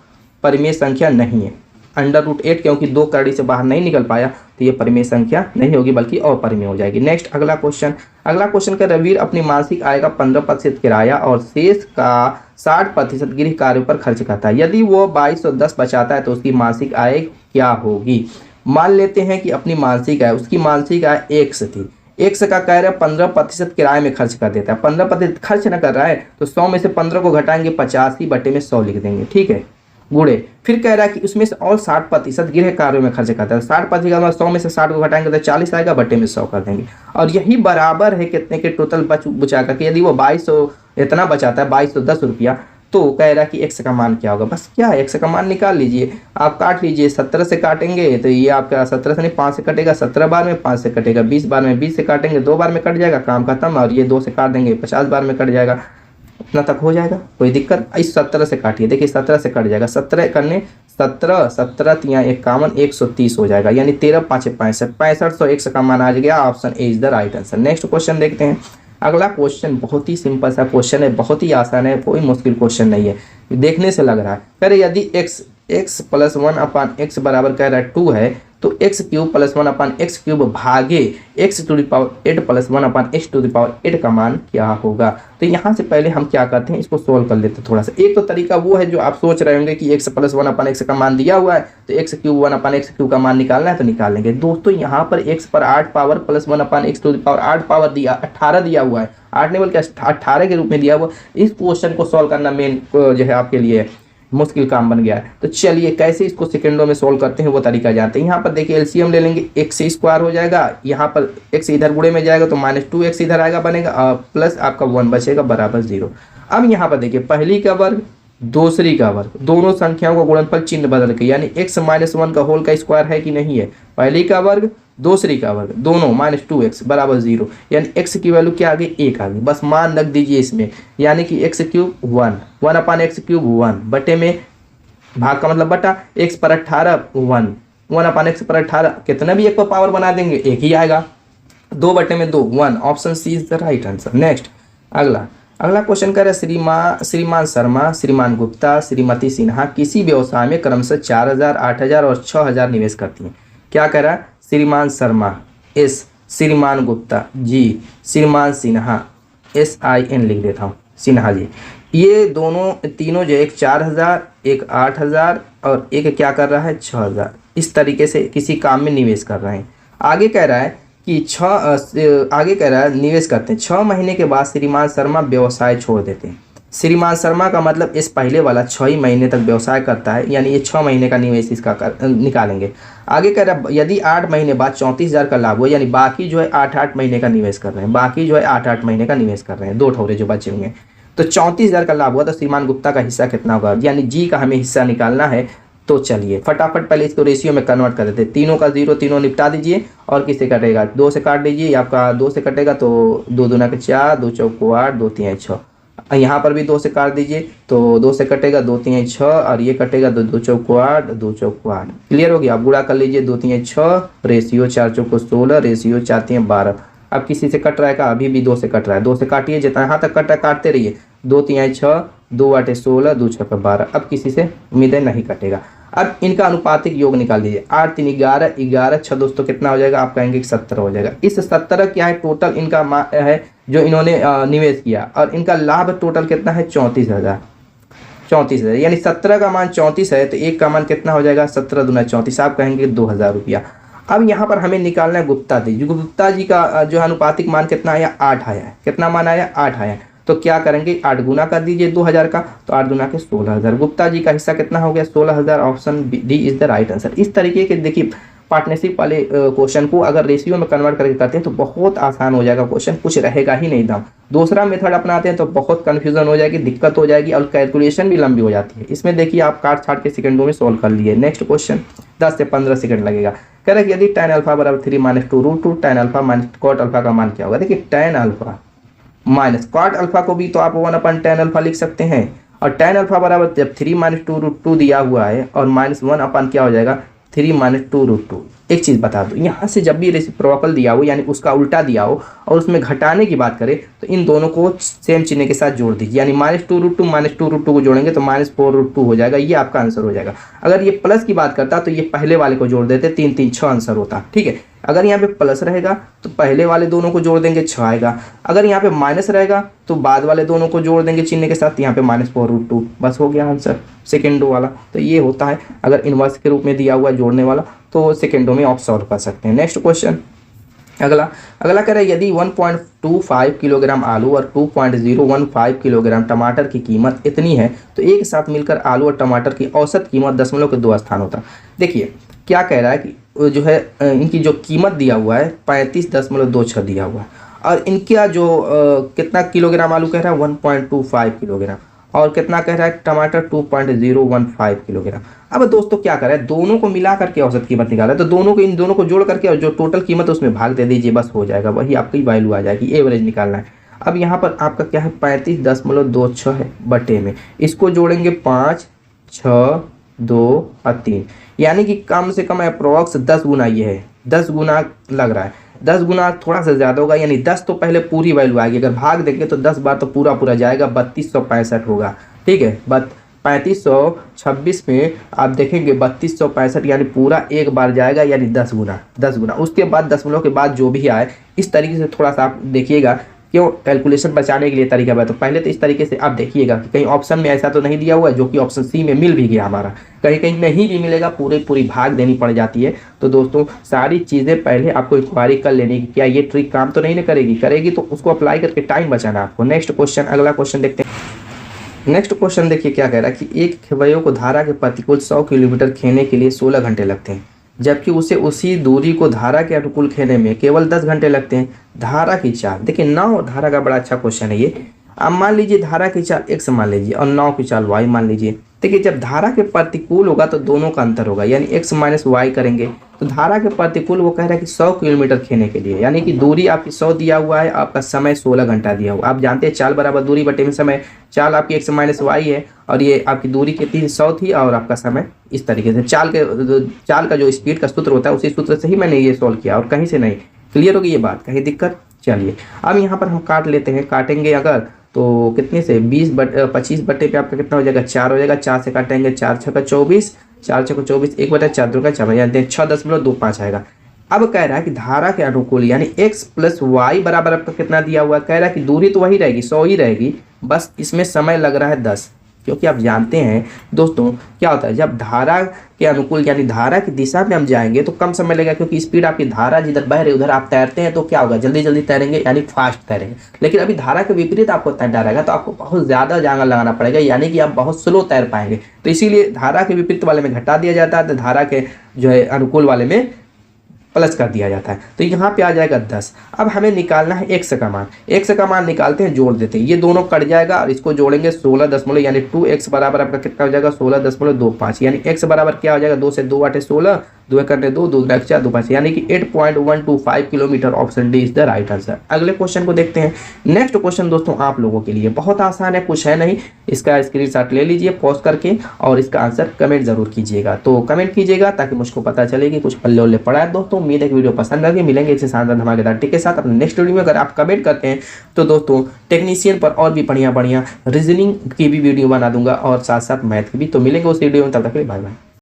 परिमेय संख्या नहीं है। अंडर रूट 8 क्योंकि 2 कड़ी से बाहर नहीं निकल पाया तो ये परिमेय संख्या नहीं होगी बल्कि अपरिमेय हो जाएगी। नेक्स्ट अगला क्वेश्चन का, रविर अपनी मासिक आय का 15% किराया और शेष का 60% गृह कार्यों पर खर्च करता है। यदि वो 2210 बचाता है तो उसकी मासिक आय क्या होगी। मान लेते हैं कि अपनी मासिक आय, उसकी मासिक आय x थी, x का कह रहा है 15% किराए में खर्च कर देता है, 15% खर्च न कर रहा है तो 100 में से 15 को घटाएंगे, 85 बटे में 100 लिख देंगे, ठीक है, गुणे। फिर कह रहा है कि उसमें से और 60% गृह कार्यों में खर्च करता है, 60% का 100 में से 60 को घटाएंगे तो 40 आएगा, बटे में 100 कर देंगे। और यही बराबर है कितने के, टोटल बचा करके, यदि वो 2200 इतना बचाता है 2210 रुपया, तो कह रहा है कि x का मान क्या होगा। बस क्या है, x का मान निकाल लीजिए, आप काट लीजिए, 17 से काटेंगे तो ये आपका 17 से नहीं 5 से कटेगा, 17 बार में, 5 से कटेगा 20 बार में, 20 से काटेंगे 2 बार में कट जाएगा, काम खत्म। और ये 2 से काट देंगे 50 बार में कट जाएगा, इतना तक हो जाएगा, कोई दिक्कत। इस 17 से काटिए, देखिए 17 से कट जाएगा, 17 करने 17 17 तिया 51 130 हो जाएगा, यानी 13 5 65 6500 x का मान आ गया, option A is the right answer. Next question देखते हैं। अगला क्वेश्चन बहुत ही सिंपल सा क्वेश्चन है, बहुत ही आसान है, कोई मुश्किल क्वेश्चन नहीं है, देखने से लग रहा है। कह रहे यदि x प्लस 1 अपान x बराबर कह रहा है 2 है तो x cube plus 1 upon x cube भागे x to the power 8 plus 1 upon x to the power 8 का मान क्या होगा। तो यहाँ से पहले हम क्या करते हैं, इसको सोल्व कर लेते हैं थोड़ा सा। एक तो तरीका वो है जो आप सोच रहे होंगे कि x प्लस 1 अपान x का मान दिया हुआ है तो x cube 1 upon x cube का मान निकालना है तो निकाल लेंगे। दोस्तों यहाँ पर x पर 8 power plus 1 upon x to the power 8 power दिया 18 दिया हुआ है, 8 नहीं बल्कि 18 के रूप में दिया हुआ। इस क्वेश्चन को सॉल्व करना मेन जो है आपके लिए मुश्किल काम बन गया है। तो चलिए कैसे इसको सेकंडों में सोल्व करते हैं वो तरीका जानते हैं। यहाँ पर देखिए एलसीएम ले लेंगे, x स्क्वायर हो जाएगा, यहाँ पर x इधर गुणे में जाएगा तो -2x इधर आएगा बनेगा, प्लस आपका 1 बचेगा बराबर 0। अब यहाँ पर देखिए पहली का वर्ग दूसरी का वर्ग, दोनों संख्याओं को गुणनफल चिन्ह बदल के, यानी x - 1 का होल का स्क्वायर है कि नहीं है, पहली का वर्ग दूसरी का वर्ग दोनों -2x बराबर 0, यानी x की वैल्यू क्या आ गई 1 आ गई। बस मान रख दीजिए इसमें, यानी कि x cube 1 upon x cube 1 बटे में भाग का मतलब बटा, x पर 18 1 अपान x पर 18, कितना भी एक पर पावर बना देंगे एक ही आएगा, 2 बटे में 2 1, option C is the right answer. Next अगला क्वेश्चन कर रहे श्रीमान शर्मा, श्रीमान गुप्ता, श्रीमती सिन्हा किसी व्यवसाय में क्रमशः 4000 8000 और 6000 निवेश करती हैं। क्या कह रहा है, श्रीमान शर्मा एस, श्रीमान गुप्ता जी, श्रीमान सिन्हा SIN लिख देता हूँ, सिन्हा जी, ये दोनों तीनों जो एक 4000 एक 8000 और एक क्या कर रहा है 6000, इस तरीके से किसी काम में निवेश कर रहे हैं। आगे कह रहा है कि निवेश करते हैं, 6 महीने के बाद श्रीमान शर्मा व्यवसाय छोड़ देते हैं। श्रीमान शर्मा का मतलब इस पहले वाला 6 ही महीने तक व्यवसाय करता है, यानी ये 6 महीने का निवेश इसका निकालेंगे। आगे कह रहा है यदि 8 महीने बाद 34,000 का लाभ हो, यानी बाकी जो है 8 महीने का निवेश कर रहे हैं, बाकी जो है 8 महीने का निवेश कर रहे हैं, 2 ठोरे जो बचे हुए हैं, तो 34,000 का लाभ हुआ तो श्रीमान गुप्ता का हिस्सा कितना होगा, यानी जी का हमें हिस्सा निकालना है। तो चलिए फटाफट पहले इसको रेशियो में कन्वर्ट कर देते हैं, तीनों का 0 तीनों निपटा दीजिए, और किससे कटेगा 2 से काट दीजिए, आपका 2 से कटेगा तो 2 दूना के 4 2 चौको 8 2 3 6, और यहाँ पर भी 2 से काट दीजिए, तो 2 से कटेगा 2 3 6 और ये कटेगा 2 2 चौको 8, 2 चौको 8। क्लियर हो गया। आप गुणा कर लीजिए, 2 3 6 रेशियो 4 चौको 16 रेशियो 4 3 12। अब किसी से कट रहा है का? अभी भी 2 से कट रहा है, 2 से काटिए, जितना यहाँ तक कट रहा है काटते रहिए। 2 3 6, 2 8 16, 2 6 12। अब किसी से उम्मीद है नहीं कटेगा। अब इनका अनुपातिक योग निकाल दीजिए। 8 3 11, 11 6 दोस्तों कितना हो जाएगा? आप कहेंगे 17 हो जाएगा। इस 17 क्या है? टोटल इनका है जो इन्होंने निवेश किया, और इनका लाभ टोटल कितना है? 34,000। 34,000 यानी 17 का मान 34 है, तो 1 का मान कितना हो जाएगा? 17 दूना 34, आप कहेंगे 2,000 रुपया। अब यहाँ पर हमें निकालना है गुप्ता जी। गुप्ता जी का जो अनुपातिक मान कितना आया? 8 आया है। कितना मान आया? 8 आया। तो क्या करेंगे? 8 गुना कर दीजिए 2000 का, तो 8 गुना के 16,000। गुप्ता जी का हिस्सा कितना हो गया? 16,000। Option D is the right answer. इस तरीके के देखिए पार्टनरशिप वाले क्वेश्चन को अगर रेशियो में कन्वर्ट करके करते हैं तो बहुत आसान हो जाएगा क्वेश्चन, कुछ रहेगा ही नहीं दाम। दूसरा मेथड अपनाते हैं तो बहुत कन्फ्यूजन हो जाएगी, दिक्कत हो जाएगी और कैलकुलेशन भी लंबी हो जाती है। इसमें देखिए आप काट छाट के सेकंडों में सोल्व कर लिए। नेक्स्ट क्वेश्चन 10 से 15 सेकंड लगेगा। कह रहे कि यदि tan अल्फा बराबर 3 - 2√2 tan alpha minus cot alpha का मान क्या होगा? देखिए tan alpha minus cot alpha को भी तो आप 1/tan अल्फा लिख सकते हैं, और tan अल्फा बराबर जब 3 - 2√2 दिया हुआ है और -1 क्या हो जाएगा? 3 - 2√2। एक चीज़ बता दो, यहाँ से जब भी रेसिप्रोकल दिया हो यानी उसका उल्टा दिया हो और उसमें घटाने की बात करें तो इन दोनों को सेम चिन्ह के साथ जोड़ दीजिए, यानी -2√2 को जोड़ेंगे तो -4√2 हो जाएगा। ये आपका आंसर हो जाएगा। अगर ये प्लस की बात करता तो ये पहले वाले को जोड़ देते, 3 3 6 आंसर होता। ठीक है, अगर यहाँ पे प्लस रहेगा तो पहले वाले दोनों को जोड़ देंगे 6 आएगा। अगर यहाँ पे माइनस रहेगा तो बाद वाले दोनों को जोड़ देंगे चिन्ह के साथ, यहाँ पे -4√2, बस हो गया आंसर सेकेंडो वाला। तो ये होता है अगर इनवर्स के रूप में दिया हुआ जोड़ने वाला, तो सेकेंडो में आप सॉल्व कर सकते हैं। नेक्स्ट क्वेश्चन अगला कह रहा है यदि 1.25 किलोग्राम आलू और 2.015 किलोग्राम टमाटर की कीमत इतनी है तो एक साथ मिलकर आलू और टमाटर की औसत कीमत दशमलव के 2 स्थान होता। देखिए क्या कह रहा है कि जो है इनकी जो कीमत दिया हुआ है 35.26 दिया हुआ है, और इनका जो कितना किलोग्राम आलू कह रहा है 1.25 किलोग्राम, और कितना कह रहा है टमाटर 2.015 किलोग्राम। अब दोस्तों क्या कर रहा है? दोनों को मिला करके औसत कीमत निकाला है, तो दोनों को इन दोनों को जोड़ करके और जो टोटल कीमत है उसमें भाग दे दीजिए, बस हो जाएगा, वही आपकी वैल्यू आ जाएगी। एवरेज निकालना है। अब यहाँ पर आपका क्या है 35.26 है बटे में, इसको जोड़ेंगे 5 6 2 और 3, यानी कि कम से कम अप्रोक्स 10 गुना ये है, 10 गुना लग रहा है। 10 गुना थोड़ा सा ज़्यादा होगा, यानी 10 तो पहले पूरी वैल्यू आएगी, अगर भाग देंगे तो 10 बार तो पूरा जाएगा, 3265 होगा। ठीक है, 3526 में आप देखेंगे 3265 यानी पूरा एक बार जाएगा, यानी 10 गुना। उसके बाद दशमलव के बाद जो भी आए इस तरीके से थोड़ा सा आप देखिएगा, क्यों कैलकुलेशन बचाने के लिए तरीका है। तो पहले तो इस तरीके से आप देखिएगा कि कहीं ऑप्शन में ऐसा तो नहीं दिया हुआ है, जो कि ऑप्शन सी में मिल भी गया हमारा, कहीं नहीं भी मिलेगा, पूरी भाग देनी पड़ जाती है। तो दोस्तों सारी चीज़ें पहले आपको इंक्वायरी कर लेने की, क्या ये ट्रिक काम तो नहीं ना करेगी तो उसको अप्लाई करके टाइम बचाना आपको। नेक्स्ट क्वेश्चन, अगला क्वेश्चन देखते हैं। नेक्स्ट क्वेश्चन देखिए क्या कह रहा है कि एक खेवैया को धारा के प्रतिकूल 100 किलोमीटर खेने के लिए 16 घंटे लगते हैं, जबकि उसे उसी दूरी को धारा के अनुकूल खेने में केवल 10 घंटे लगते हैं। धारा की चाल, देखिए नाव धारा का बड़ा अच्छा क्वेश्चन है ये। अब मान लीजिए धारा की चाल x मान लीजिए और नाव की चाल y मान लीजिए। देखिए जब धारा के प्रतिकूल होगा तो दोनों का अंतर होगा, यानी x - y करेंगे तो धारा के प्रतिकूल वो कह रहा है कि 100 किलोमीटर खेने के लिए, यानी कि दूरी आपकी 100 दिया हुआ है, आपका समय 16 घंटा दिया हुआ। आप जानते हैं चाल बराबर दूरी बटे में समय, चाल आपकी x - y है और ये आपकी दूरी कितनी 100 थी और आपका समय इस तरीके से। चाल का जो स्पीड का सूत्र होता है उसी सूत्र से ही मैंने ये सॉल्व किया और कहीं से नहीं। क्लियर होगी ये बात, कहीं दिक्कत? चलिए अब यहाँ पर हम काट लेते हैं। काटेंगे अगर तो कितने से 25 बटे पे आपका कितना हो जाएगा 4 हो जाएगा। 4 से काटेंगे 4 × 24, 4 × 24, 1/4 2 का 4 यानी 6.25 आएगा। अब कह रहा है कि धारा के अनुकूल यानी x + y बराबर आपका कितना दिया हुआ है, कह रहा है कि दूरी तो वही रहेगी 100 ही रहेगी, बस इसमें समय लग रहा है 10, क्योंकि आप जानते हैं दोस्तों क्या होता है जब धारा के अनुकूल यानी धारा की दिशा में हम जाएंगे तो कम समय लगेगा, क्योंकि स्पीड आपकी धारा जिधर बह रही उधर आप तैरते हैं तो क्या होगा जल्दी तैरेंगे यानी फास्ट तैरेंगे। लेकिन अभी धारा के विपरीत आपको तैरना रहेगा तो आपको बहुत ज़्यादा जांगा लगाना पड़ेगा, यानी कि आप बहुत स्लो तैर पाएंगे। तो इसीलिए धारा के विपरीत वाले में घटा दिया जाता है, तो धारा के जो है अनुकूल वाले में प्लस कर दिया जाता है। तो यहाँ पे आ जाएगा 10। अब हमें निकालना है x का मान। x का मान निकालते हैं, जोड़ देते हैं, ये दोनों कट जाएगा और इसको जोड़ेंगे 16 दशमलव यानी 2x बराबर आपका कितना हो जाएगा 16.25, यानी x बराबर क्या हो जाएगा 2 से 2 8 16, 2 करने 2, 2 4, 2 5, यानी कि 8.125 kilometre. Option D is the right answer. अगले क्वेश्चन को देखते हैं। नेक्स्ट क्वेश्चन दोस्तों आप लोगों के लिए बहुत आसान है, कुछ है नहीं, इसका स्क्रीनशॉट ले लीजिए पॉज करके और इसका आंसर कमेंट जरूर कीजिएगा। तो कमेंट कीजिएगा ताकि मुझको पता चले कि कुछ पल्ले उल्ले पड़ा है। दोस्तों उम्मीद है कि वीडियो पसंद लगे। मिलेंगे इसे शानदार धमाकेदार टिप के साथ अपने नेक्स्ट वीडियो में। अगर आप कमेंट करते हैं तो दोस्तों टेक्नीशियन पर और भी बढ़िया बढ़िया रीजनिंग की भी वीडियो बना दूंगा और साथ साथ मैथ की भी। तो मिलेंगे उस वीडियो में, तब तक के लिए बाय बाय।